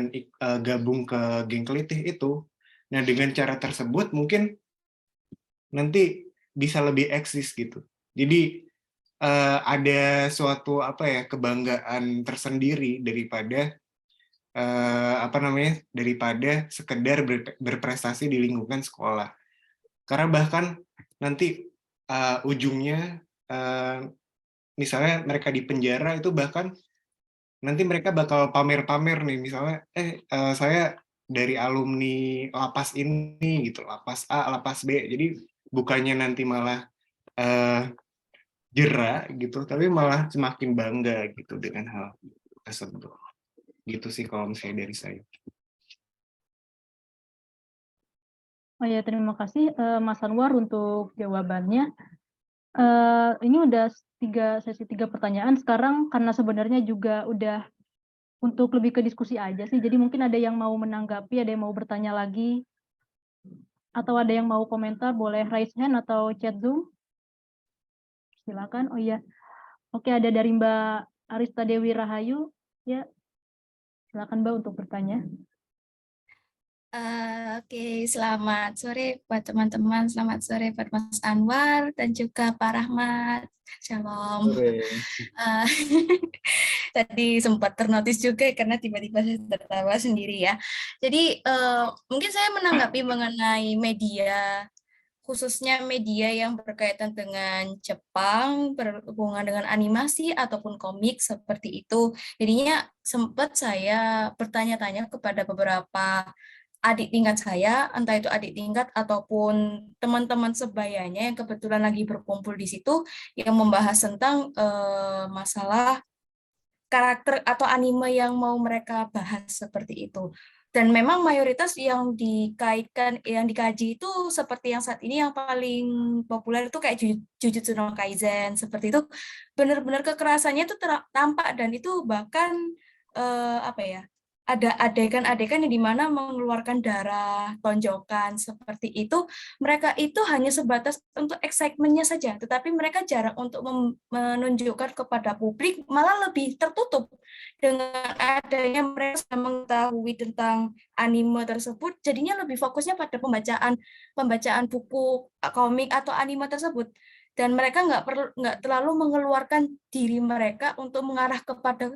gabung ke geng kelitih itu. Nah, dengan cara tersebut mungkin nanti bisa lebih eksis gitu. Jadi ada suatu kebanggaan tersendiri daripada daripada sekedar berprestasi di lingkungan sekolah. Karena bahkan nanti ujungnya misalnya mereka di penjara itu bahkan nanti mereka bakal pamer-pamer nih, misalnya saya dari alumni lapas ini gitu, lapas A, lapas B. Jadi bukannya nanti malah jera gitu, tapi malah semakin bangga gitu dengan hal tersebut. Gitu sih kalau misalnya dari saya. Oh ya, terima kasih Mas Anwar untuk jawabannya. Ini udah sesi 3 pertanyaan. Sekarang karena sebenarnya juga udah untuk lebih ke diskusi aja sih. Jadi mungkin ada yang mau menanggapi, ada yang mau bertanya lagi, atau ada yang mau komentar, boleh raise hand atau chat Zoom. Silakan. Oh iya. Oke, ada dari Mbak Arista Dewi Rahayu. Ya, silakan Mbak untuk bertanya. Oke, selamat sore buat teman-teman, selamat sore buat Mas Anwar dan juga Pak Rahmat. Shalom. Tadi sempat ternotis juga karena tiba-tiba saya tertawa sendiri ya. Jadi mungkin saya menanggapi mengenai media, khususnya media yang berkaitan dengan Jepang, berhubungan dengan animasi ataupun komik seperti itu. Jadinya sempat saya bertanya-tanya kepada beberapa adik tingkat saya, entah itu adik tingkat ataupun teman-teman sebayanya yang kebetulan lagi berkumpul di situ, yang membahas tentang masalah karakter atau anime yang mau mereka bahas seperti itu. Dan memang mayoritas yang dikaitkan, yang dikaji itu seperti yang saat ini yang paling populer itu kayak Jujutsu no Kaisen, seperti itu. Benar-benar kekerasannya itu tampak dan itu bahkan ada adegan-adegan yang dimana mengeluarkan darah, tonjokan, seperti itu. Mereka itu hanya sebatas untuk excitement-nya saja, tetapi mereka jarang untuk menunjukkan kepada publik, malah lebih tertutup. Dengan adanya mereka sudah mengetahui tentang anime tersebut, jadinya lebih fokusnya pada pembacaan buku, komik, atau anime tersebut. Dan mereka nggak terlalu mengeluarkan diri mereka untuk mengarah kepada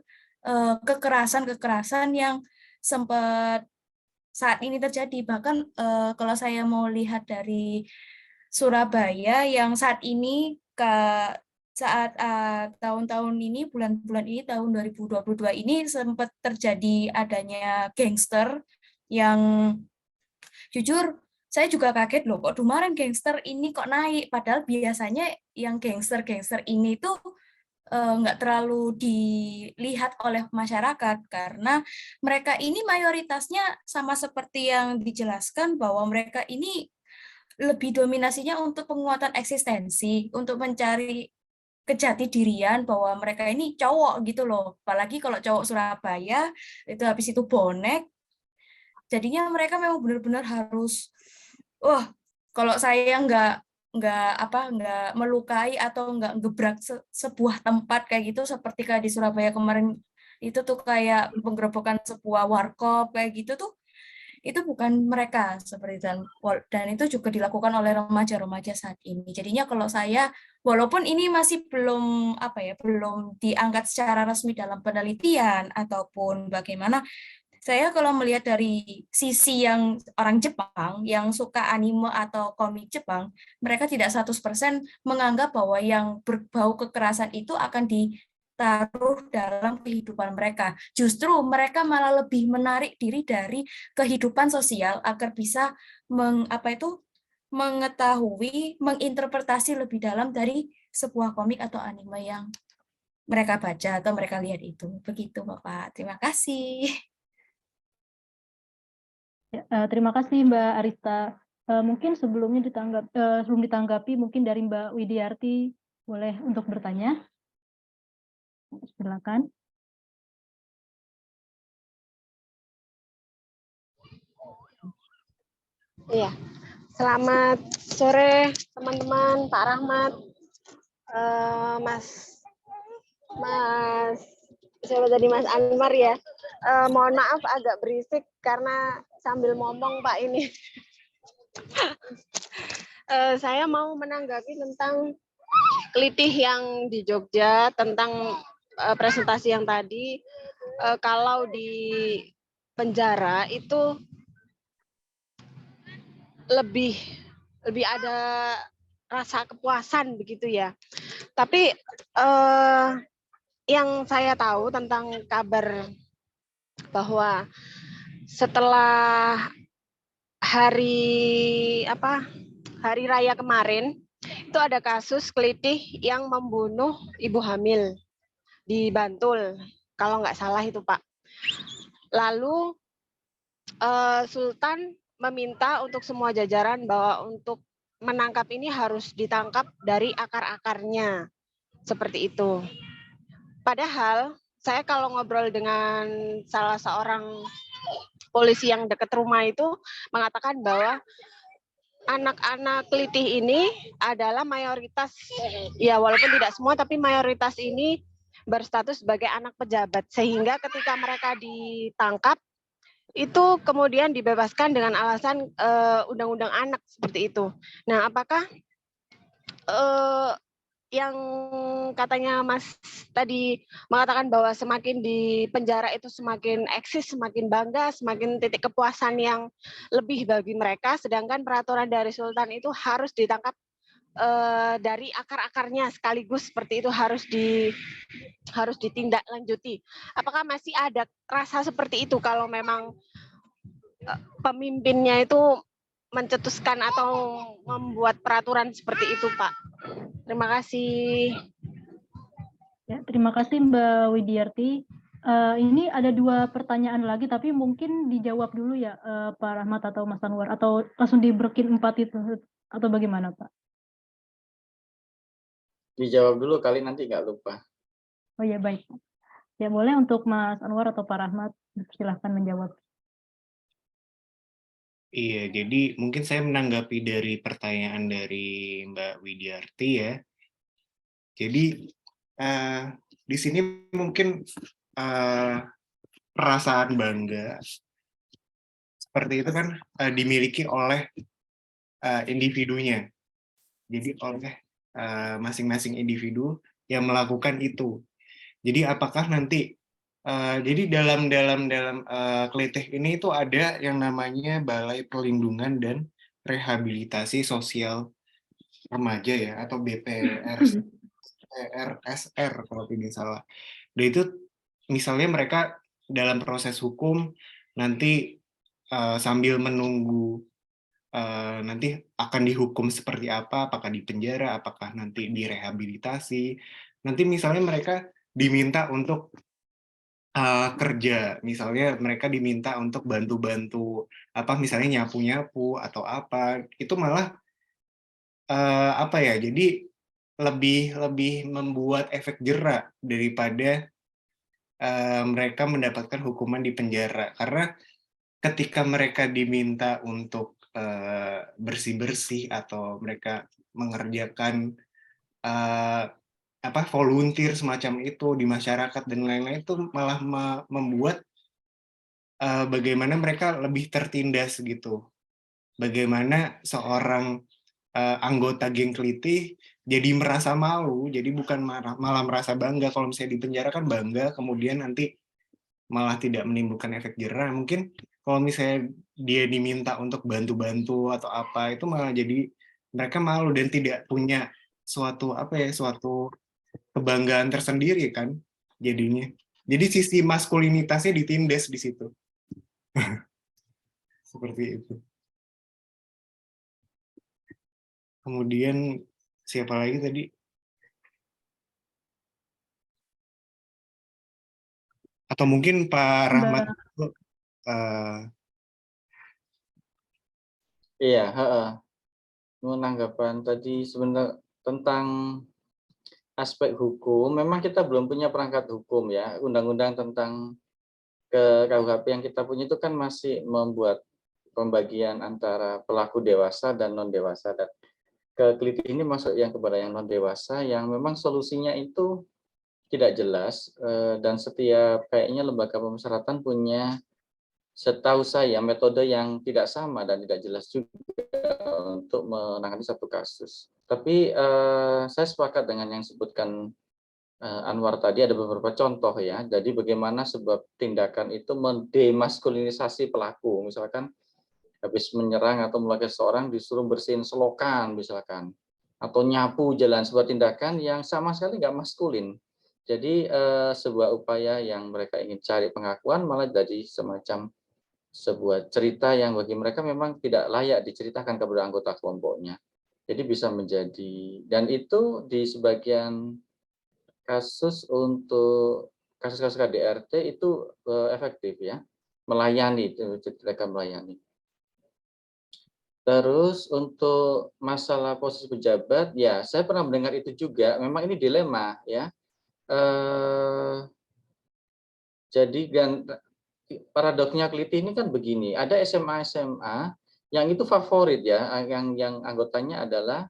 kekerasan-kekerasan yang sempat saat ini terjadi. Bahkan kalau saya mau lihat dari Surabaya yang saat ini saat tahun-tahun ini, bulan-bulan ini, tahun 2022 ini sempat terjadi adanya gangster yang jujur saya juga kaget loh, kok kemarin gangster ini kok naik, padahal biasanya yang gangster-gangster ini tuh nggak terlalu dilihat oleh masyarakat karena mereka ini mayoritasnya sama seperti yang dijelaskan bahwa mereka ini lebih dominasinya untuk penguatan eksistensi, untuk mencari kejati dirian bahwa mereka ini cowok gitu loh. Apalagi kalau cowok Surabaya itu habis itu bonek, jadinya mereka memang benar-benar harus kalau saya nggak melukai atau nggak gebrak sebuah tempat kayak gitu, seperti kayak di Surabaya kemarin itu tuh kayak penggerebekan sebuah warkop kayak gitu tuh, itu bukan mereka seperti dan itu juga dilakukan oleh remaja-remaja saat ini. Jadinya kalau saya, walaupun ini masih belum belum diangkat secara resmi dalam penelitian ataupun bagaimana, saya kalau melihat dari sisi yang orang Jepang yang suka anime atau komik Jepang, mereka tidak 100% menganggap bahwa yang berbau kekerasan itu akan ditaruh dalam kehidupan mereka. Justru mereka malah lebih menarik diri dari kehidupan sosial agar bisa mengetahui, menginterpretasi lebih dalam dari sebuah komik atau anime yang mereka baca atau mereka lihat itu. Begitu, Bapak. Terima kasih. Terima kasih Mbak Arista. Mungkin sebelum ditanggapi mungkin dari Mbak Widiarti boleh untuk bertanya. Silakan. Iya, selamat sore teman-teman, Pak Rahmat, siapa tadi, Mas Anwar ya. Mohon maaf agak berisik karena sambil ngomong Pak ini. Saya mau menanggapi tentang kelitih yang di Jogja tentang presentasi yang tadi. Kalau di penjara itu lebih lebih ada rasa kepuasan begitu ya. Tapi yang saya tahu tentang kabar bahwa setelah hari raya kemarin itu ada kasus kelitih yang membunuh ibu hamil di Bantul, kalau nggak salah itu Pak. Lalu Sultan meminta untuk semua jajaran bahwa untuk menangkap ini harus ditangkap dari akar-akarnya, seperti itu. Padahal saya kalau ngobrol dengan salah seorang polisi yang dekat rumah itu mengatakan bahwa anak-anak kelitih ini adalah mayoritas, ya walaupun tidak semua, tapi mayoritas ini berstatus sebagai anak pejabat. Sehingga ketika mereka ditangkap, itu kemudian dibebaskan dengan alasan undang-undang anak seperti itu. Nah, apakah yang katanya Mas tadi mengatakan bahwa semakin di penjara itu semakin eksis, semakin bangga, semakin titik kepuasan yang lebih bagi mereka, sedangkan peraturan dari Sultan itu harus ditangkap dari akar-akarnya sekaligus seperti itu, harus ditindaklanjuti. Apakah masih ada rasa seperti itu kalau memang pemimpinnya itu mencetuskan atau membuat peraturan seperti itu, Pak? Terima kasih. Ya, terima kasih Mbak Widiarti. Ini ada 2 pertanyaan lagi, tapi mungkin dijawab dulu ya Pak Rahmat atau Mas Anwar, atau langsung dibrekin 4 itu, atau bagaimana Pak? Dijawab dulu kali nanti nggak lupa. Oh ya, baik. Ya, boleh untuk Mas Anwar atau Pak Rahmat, silahkan menjawab. Iya, jadi mungkin saya menanggapi dari pertanyaan dari Mbak Widiarti ya. Jadi di sini mungkin perasaan bangga seperti itu kan dimiliki oleh individunya. Jadi oleh masing-masing individu yang melakukan itu. Jadi apakah nanti jadi dalam kelitih ini itu ada yang namanya Balai Perlindungan dan Rehabilitasi Sosial Remaja ya, atau BPRSR kalau tidak salah. Dan itu misalnya mereka dalam proses hukum nanti sambil menunggu nanti akan dihukum seperti apa, apakah di penjara, apakah nanti direhabilitasi. Nanti misalnya mereka diminta untuk kerja, misalnya mereka diminta untuk bantu-bantu misalnya nyapu-nyapu atau apa, itu malah apa ya, jadi lebih membuat efek jera daripada mereka mendapatkan hukuman di penjara. Karena ketika mereka diminta untuk bersih-bersih atau mereka mengerjakan volunteer semacam itu di masyarakat dan lain-lain, itu malah membuat bagaimana mereka lebih tertindas gitu. Bagaimana seorang anggota geng kelitih jadi merasa malu, jadi bukan malah merasa bangga. Kalau misalnya di penjara kan bangga, kemudian nanti malah tidak menimbulkan efek jera. Mungkin kalau misalnya dia diminta untuk bantu-bantu atau apa, itu malah jadi mereka malu dan tidak punya suatu suatu kebanggaan tersendiri kan jadinya. Jadi sisi maskulinitasnya ditindas di situ. Seperti itu. Kemudian siapa lagi tadi? Atau mungkin Pak Rahmat? Iya, menanggapan tadi sebenarnya tentang aspek hukum, memang kita belum punya perangkat hukum ya. Undang-undang tentang KUHP yang kita punya itu kan masih membuat pembagian antara pelaku dewasa dan non dewasa, dan kelitih ini masuk yang kepada yang non dewasa yang memang solusinya itu tidak jelas, dan setiap kayaknya lembaga pemasyarakatan punya, setahu saya, metode yang tidak sama dan tidak jelas juga untuk menangani satu kasus. Tapi saya sepakat dengan yang disebutkan Anwar tadi, ada beberapa contoh ya. Jadi bagaimana sebuah tindakan itu mendemaskulinisasi pelaku. Misalkan habis menyerang atau melukai seseorang disuruh bersihin selokan misalkan, atau nyapu jalan, sebuah tindakan yang sama sekali nggak maskulin. Jadi sebuah upaya yang mereka ingin cari pengakuan malah jadi semacam sebuah cerita yang bagi mereka memang tidak layak diceritakan kepada anggota kelompoknya. Jadi bisa menjadi, dan itu di sebagian kasus untuk kasus-kasus KDRT itu efektif ya, melayani, mereka melayani. Terus untuk masalah posisi pejabat, ya saya pernah mendengar itu juga. Memang ini dilema ya. Jadi paradoksnya Keliti ini kan begini. Ada SMA yang itu favorit ya, yang anggotanya adalah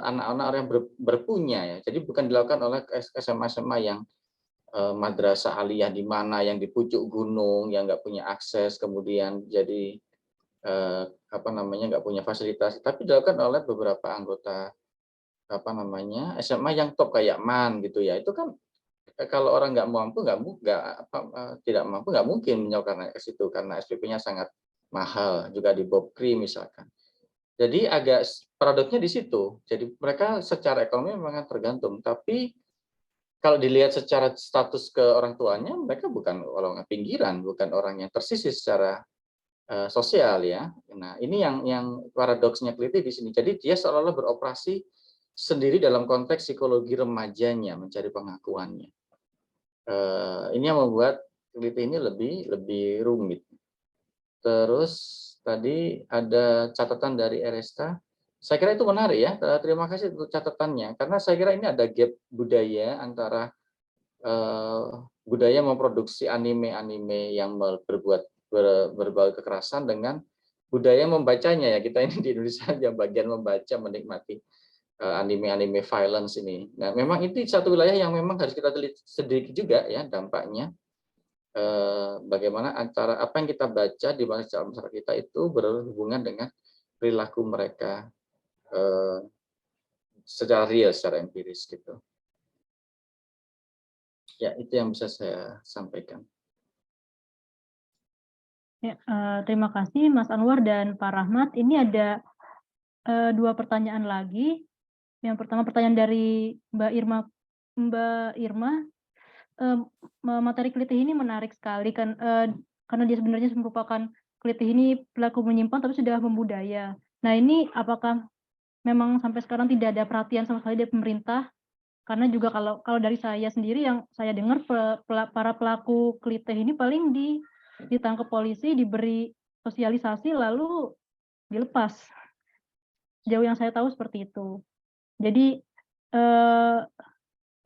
anak-anak yang berpunya ya. Jadi bukan dilakukan oleh SMA yang madrasah aliyah di mana yang di pucuk gunung yang nggak punya akses, kemudian jadi nggak punya fasilitas, tapi dilakukan oleh beberapa anggota SMA yang top kayak MAN gitu ya. Itu kan kalau orang nggak mampu tidak mampu nggak mungkin menyalurkan ke situ karena SPP-nya sangat mahal, juga di Bopkri misalkan. Jadi agak paradoksnya di situ. Jadi mereka secara ekonomi memang tergantung, tapi kalau dilihat secara status ke orang tuanya, mereka bukan orang pinggiran, bukan orang yang tersisih secara sosial ya. Nah, ini yang paradoksnya Keliti di sini. Jadi dia seolah-olah beroperasi sendiri dalam konteks psikologi remajanya, mencari pengakuannya. Ini yang membuat Keliti ini lebih rumit. Terus tadi ada catatan dari Eresta. Saya kira itu menarik ya. Terima kasih untuk catatannya. Karena saya kira ini ada gap budaya antara budaya memproduksi anime-anime yang berbau kekerasan dengan budaya membacanya ya. Kita ini di Indonesia yang bagian membaca, menikmati anime-anime violence ini. Nah, memang itu satu wilayah yang memang harus kita teliti sedikit juga ya dampaknya. Bagaimana antara apa yang kita baca di masyarakat kita itu berhubungan dengan perilaku mereka secara real, secara empiris gitu. Ya, itu yang bisa saya sampaikan. Ya, terima kasih Mas Anwar dan Pak Rahmat. Ini ada 2 pertanyaan lagi. Yang pertama pertanyaan dari Mbak Irma. Materi Kelitih ini menarik sekali kan, karena dia sebenarnya merupakan Kelitih ini pelaku menyimpang tapi sudah membudaya. Nah, ini apakah memang sampai sekarang tidak ada perhatian sama sekali dari pemerintah? Karena juga kalau dari saya sendiri yang saya dengar para pelaku Kelitih ini paling ditangkap polisi, diberi sosialisasi lalu dilepas. Jauh yang saya tahu seperti itu. Jadi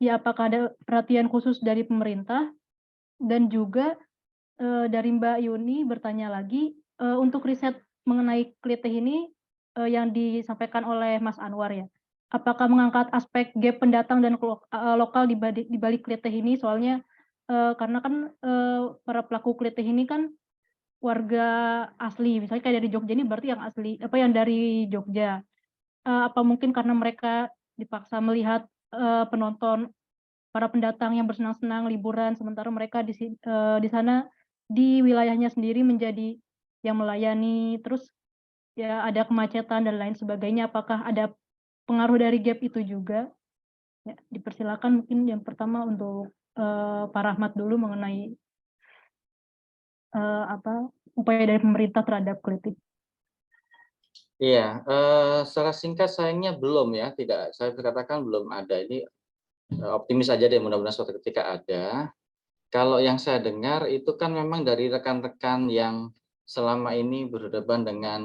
ya apakah ada perhatian khusus dari pemerintah, dan juga dari Mbak Yuni bertanya lagi, untuk riset mengenai Kelitih ini yang disampaikan oleh Mas Anwar ya, apakah mengangkat aspek gap pendatang dan lokal di balik Kelitih ini, soalnya karena kan para pelaku Kelitih ini kan warga asli, misalnya kayak dari Jogja ini berarti yang asli, yang dari Jogja. Apa mungkin karena mereka dipaksa melihat penonton, para pendatang yang bersenang-senang liburan, sementara mereka di sana di wilayahnya sendiri menjadi yang melayani, terus ya ada kemacetan dan lain sebagainya. Apakah ada pengaruh dari gap itu juga? Ya, dipersilakan mungkin yang pertama untuk Pak Rahmat dulu mengenai upaya dari pemerintah terhadap Kelitih. Iya, secara singkat sayangnya belum ya, tidak. Saya katakan belum ada. Ini optimis aja deh, mudah-mudahan suatu ketika ada. Kalau yang saya dengar itu kan memang dari rekan-rekan yang selama ini berhadapan dengan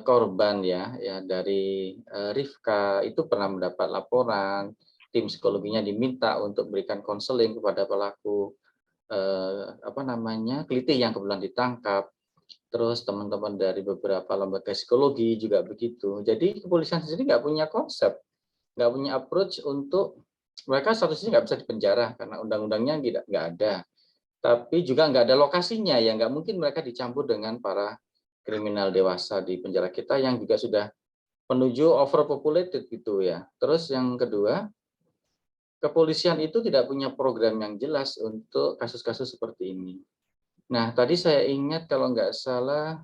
korban ya dari Rifka itu pernah mendapat laporan, tim psikologinya diminta untuk berikan konseling kepada pelaku Kelitih yang kebetulan ditangkap. Terus teman-teman dari beberapa lembaga psikologi juga begitu. Jadi kepolisian sendiri nggak punya konsep, nggak punya approach untuk mereka seharusnya nggak bisa dipenjara karena undang-undangnya nggak ada. Tapi juga nggak ada lokasinya, ya nggak mungkin mereka dicampur dengan para kriminal dewasa di penjara kita yang juga sudah menuju overpopulated gitu ya. Terus yang kedua, kepolisian itu tidak punya program yang jelas untuk kasus-kasus seperti ini. Nah, tadi saya ingat kalau nggak salah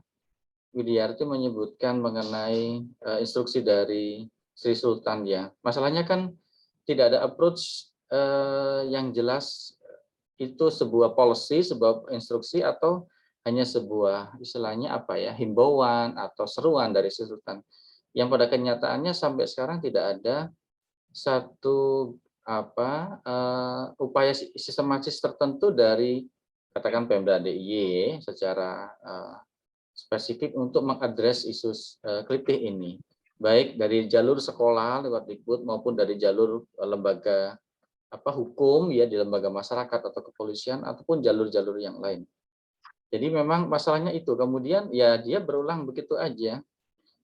Widiarti menyebutkan mengenai instruksi dari Sri Sultan ya. Masalahnya kan tidak ada approach yang jelas itu sebuah policy, sebuah instruksi atau hanya sebuah istilahnya apa ya, himbauan atau seruan dari Sri Sultan. Yang pada kenyataannya sampai sekarang tidak ada satu upaya sistematis tertentu dari katakan Pemda DIY secara spesifik untuk mengadres isu kelitih ini, baik dari jalur sekolah lewat Dikbud maupun dari jalur lembaga hukum ya di lembaga masyarakat atau kepolisian ataupun jalur-jalur yang lain. Jadi memang masalahnya itu, kemudian ya dia berulang begitu aja.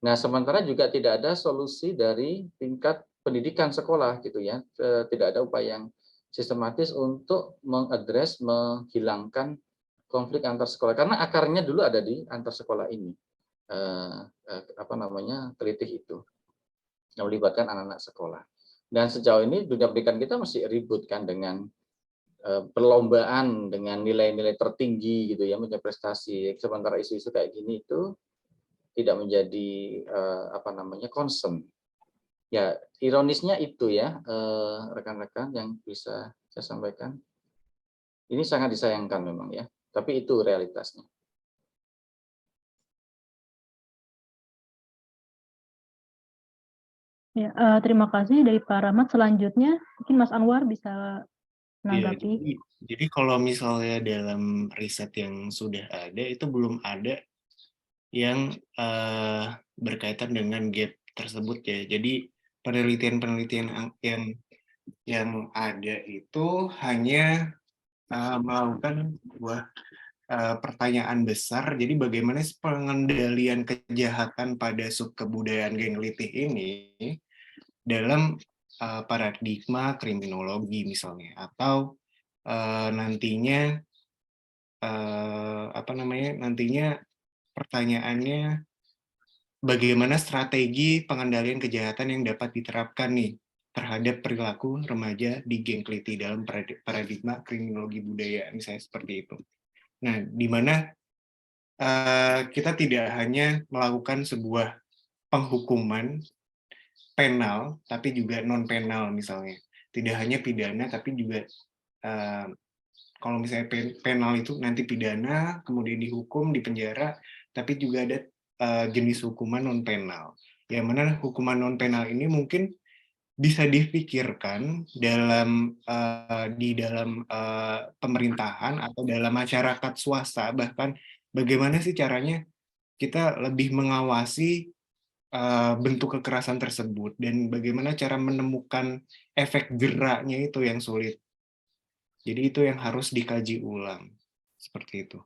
Nah, sementara juga tidak ada solusi dari tingkat pendidikan sekolah gitu ya. Tidak ada upaya yang sistematis untuk mengadres, menghilangkan konflik antar sekolah karena akarnya dulu ada di antar sekolah ini. Kelitih itu yang melibatkan anak-anak sekolah. Dan sejauh ini dunia pendidikan kita masih ribut kan dengan perlombaan dengan nilai-nilai tertinggi gitu ya, mencapai prestasi. Sementara isu-isu kayak gini itu tidak menjadi concern. Ya, ironisnya itu ya, rekan-rekan yang bisa saya sampaikan. Ini sangat disayangkan memang ya, tapi itu realitasnya. Ya, terima kasih dari Pak Rahmat. Selanjutnya mungkin Mas Anwar bisa Ya, menanggapi. jadi kalau misalnya dalam riset yang sudah ada itu belum ada yang berkaitan dengan gap tersebut ya. Jadi penelitian-penelitian yang ada itu hanya melakukan sebuah pertanyaan besar. Jadi bagaimana pengendalian kejahatan pada subkebudayaan geng kelitih ini dalam paradigma kriminologi misalnya, atau nantinya pertanyaannya bagaimana strategi pengendalian kejahatan yang dapat diterapkan nih terhadap perilaku remaja di geng kelitih dalam paradigma kriminologi budaya, misalnya seperti itu. Nah, di mana kita tidak hanya melakukan sebuah penghukuman penal, tapi juga non-penal misalnya. Tidak hanya pidana, tapi juga kalau misalnya penal itu nanti pidana, kemudian dihukum, dipenjara, tapi juga ada jenis hukuman non-penal. Yang mana hukuman non-penal ini mungkin bisa dipikirkan di dalam pemerintahan atau dalam masyarakat swasta, bahkan bagaimana sih caranya kita lebih mengawasi bentuk kekerasan tersebut dan bagaimana cara menemukan efek geraknya itu yang sulit. Jadi itu yang harus dikaji ulang, seperti itu.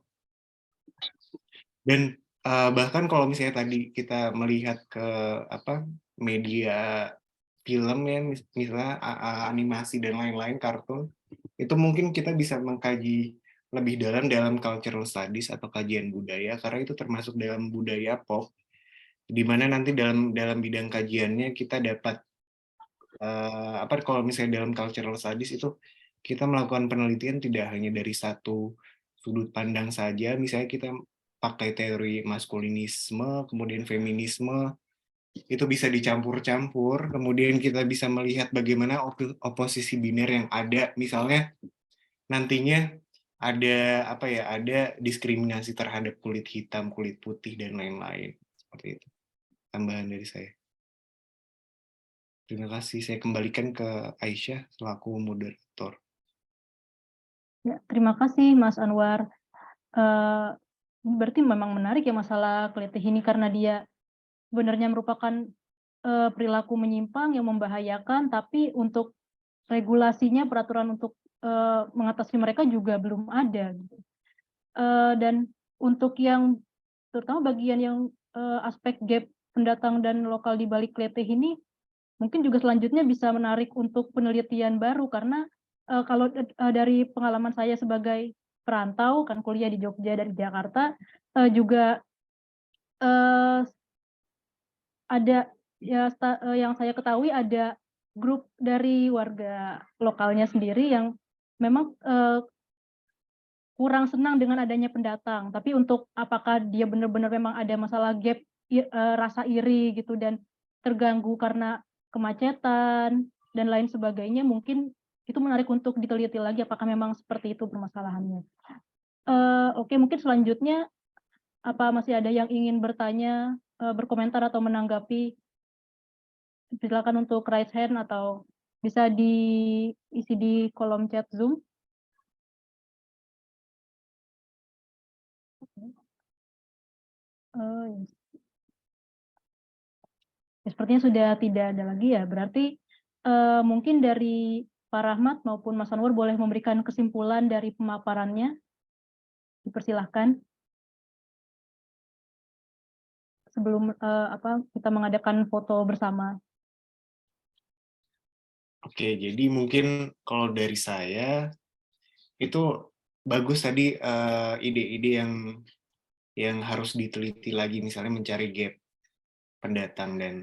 Dan bahkan kalau misalnya tadi kita melihat ke media film ya, misalnya animasi dan lain-lain, kartun, itu mungkin kita bisa mengkaji lebih dalam cultural studies atau kajian budaya, karena itu termasuk dalam budaya pop, di mana nanti dalam bidang kajiannya kita dapat kalau misalnya dalam cultural studies itu kita melakukan penelitian tidak hanya dari satu sudut pandang saja, misalnya kita pakai teori maskulinisme, kemudian feminisme, itu bisa dicampur-campur, kemudian kita bisa melihat bagaimana oposisi biner yang ada, misalnya nantinya ada diskriminasi terhadap kulit hitam, kulit putih, dan lain-lain. Seperti itu. Tambahan dari saya. Terima kasih. Saya kembalikan ke Aisyah selaku moderator. Ya, terima kasih Mas Anwar. Berarti memang menarik ya masalah kelitih ini karena dia sebenarnya merupakan perilaku menyimpang yang membahayakan, tapi untuk regulasinya, peraturan untuk mengatasi mereka juga belum ada. Dan untuk yang terutama bagian yang aspek gap pendatang dan lokal di balik kelitih ini, mungkin juga selanjutnya bisa menarik untuk penelitian baru karena kalau dari pengalaman saya sebagai perantau kan kuliah di Jogja dari Jakarta juga ada ya yang saya ketahui ada grup dari warga lokalnya sendiri yang memang kurang senang dengan adanya pendatang. Tapi untuk apakah dia benar-benar memang ada masalah gap, rasa iri gitu dan terganggu karena kemacetan dan lain sebagainya, mungkin itu menarik untuk diteliti lagi apakah memang seperti itu permasalahannya. Oke, mungkin selanjutnya apa masih ada yang ingin bertanya, berkomentar atau menanggapi? Silakan untuk raise hand atau bisa diisi di kolom chat Zoom. Yes. Ya, sepertinya sudah tidak ada lagi ya. Berarti mungkin dari Pak Rahmat maupun Mas Anwar boleh memberikan kesimpulan dari pemaparannya. Dipersilahkan. Sebelum kita mengadakan foto bersama. Oke, jadi mungkin kalau dari saya itu bagus tadi ide-ide yang harus diteliti lagi, misalnya mencari gap pendatang dan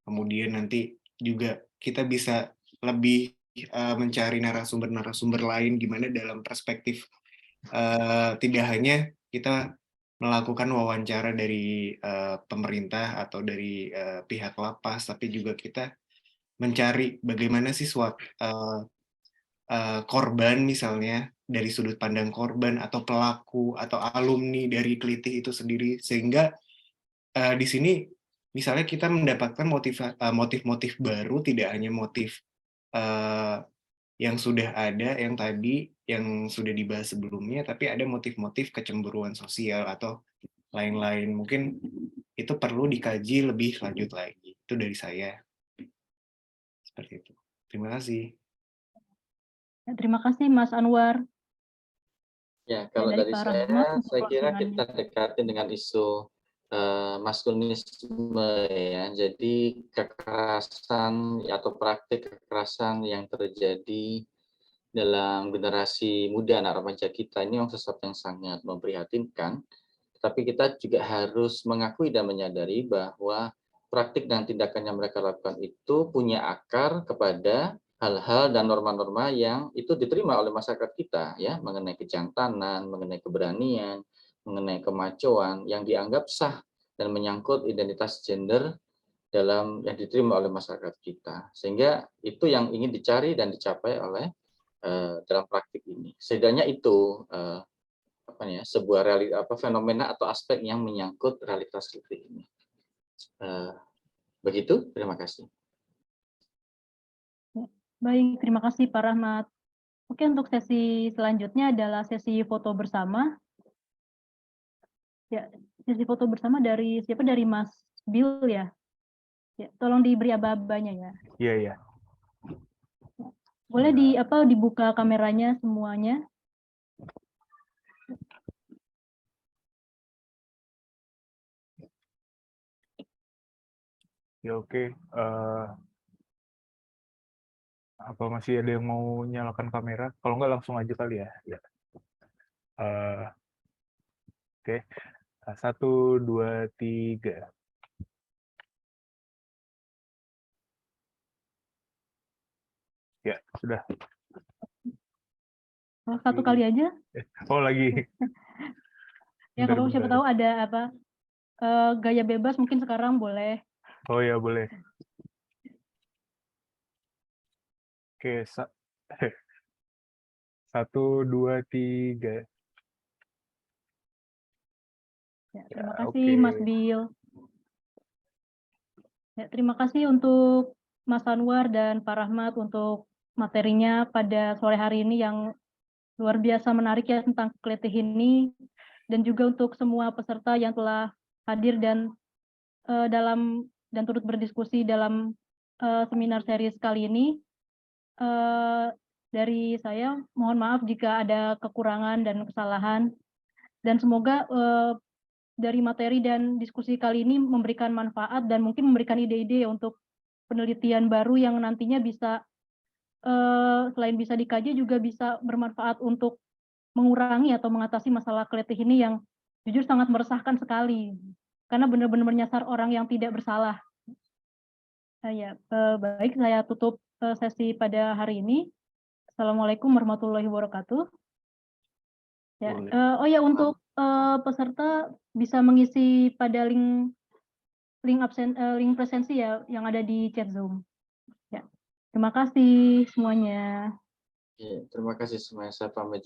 kemudian nanti juga kita bisa lebih mencari narasumber-narasumber lain gimana dalam perspektif tidak hanya kita melakukan wawancara dari pemerintah atau dari pihak lapas, tapi juga kita mencari bagaimana sih korban misalnya dari sudut pandang korban atau pelaku atau alumni dari kelitih itu sendiri, sehingga di sini misalnya kita mendapatkan motif-motif baru, tidak hanya motif yang sudah ada, yang tadi yang sudah dibahas sebelumnya, tapi ada motif-motif kecemburuan sosial atau lain-lain. Mungkin itu perlu dikaji lebih lanjut lagi. Itu dari saya. Seperti itu. Terima kasih. Terima kasih Mas Anwar. Ya, kalau dari Pak saya, Rahmat untuk saya kira closingannya. kita dekatin dengan isu maskulinisme ya. Jadi kekerasan atau praktik kekerasan yang terjadi dalam generasi muda anak remaja kita ini memang sesuatu yang sangat memprihatinkan. Tapi kita juga harus mengakui dan menyadari bahwa praktik dan tindakan yang mereka lakukan itu punya akar kepada hal-hal dan norma-norma yang itu diterima oleh masyarakat kita ya, mengenai kejantanan, mengenai keberanian, mengenai kemacoan yang dianggap sah dan menyangkut identitas gender dalam yang diterima oleh masyarakat kita. Sehingga itu yang ingin dicari dan dicapai oleh dalam praktik ini. Setidaknya itu sebuah fenomena atau aspek yang menyangkut realitas seperti ini. Begitu, terima kasih. Baik, terima kasih Pak Rahmat. Oke, untuk sesi selanjutnya adalah sesi foto bersama. Ya, sesi foto bersama dari siapa? Dari Mas Bill ya. Ya, tolong diberi aba-abanya ya. Iya, iya. Boleh dibuka kameranya semuanya. Ya, oke. Apa masih ada yang mau nyalakan kamera? Kalau nggak langsung aja kali ya. Ya. Oke. 1, 2, 3. Ya, sudah. Satu kali aja. Oh, lagi. Ya, kalau siapa tahu ada gaya bebas mungkin sekarang boleh. Oh ya, boleh. Oke, 1, 2, 3. Ya, terima kasih Mas Bill. Ya, terima kasih untuk Mas Anwar dan Pak Rahmat untuk materinya pada sore hari ini yang luar biasa menarik ya tentang kelitih ini, dan juga untuk semua peserta yang telah hadir dan turut berdiskusi dalam seminar series kali ini. Dari saya mohon maaf jika ada kekurangan dan kesalahan, dan semoga dari materi dan diskusi kali ini memberikan manfaat dan mungkin memberikan ide-ide untuk penelitian baru yang nantinya bisa selain bisa dikaji juga bisa bermanfaat untuk mengurangi atau mengatasi masalah kelitih ini yang jujur sangat meresahkan sekali karena benar-benar menyasar orang yang tidak bersalah. Baik, saya tutup sesi pada hari ini. Assalamualaikum warahmatullahi wabarakatuh. Ya, Boleh. oh ya, untuk peserta bisa mengisi pada link presensi ya yang ada di chat Zoom. Ya, terima kasih semuanya. Terima kasih semuanya. Saya pamit juga.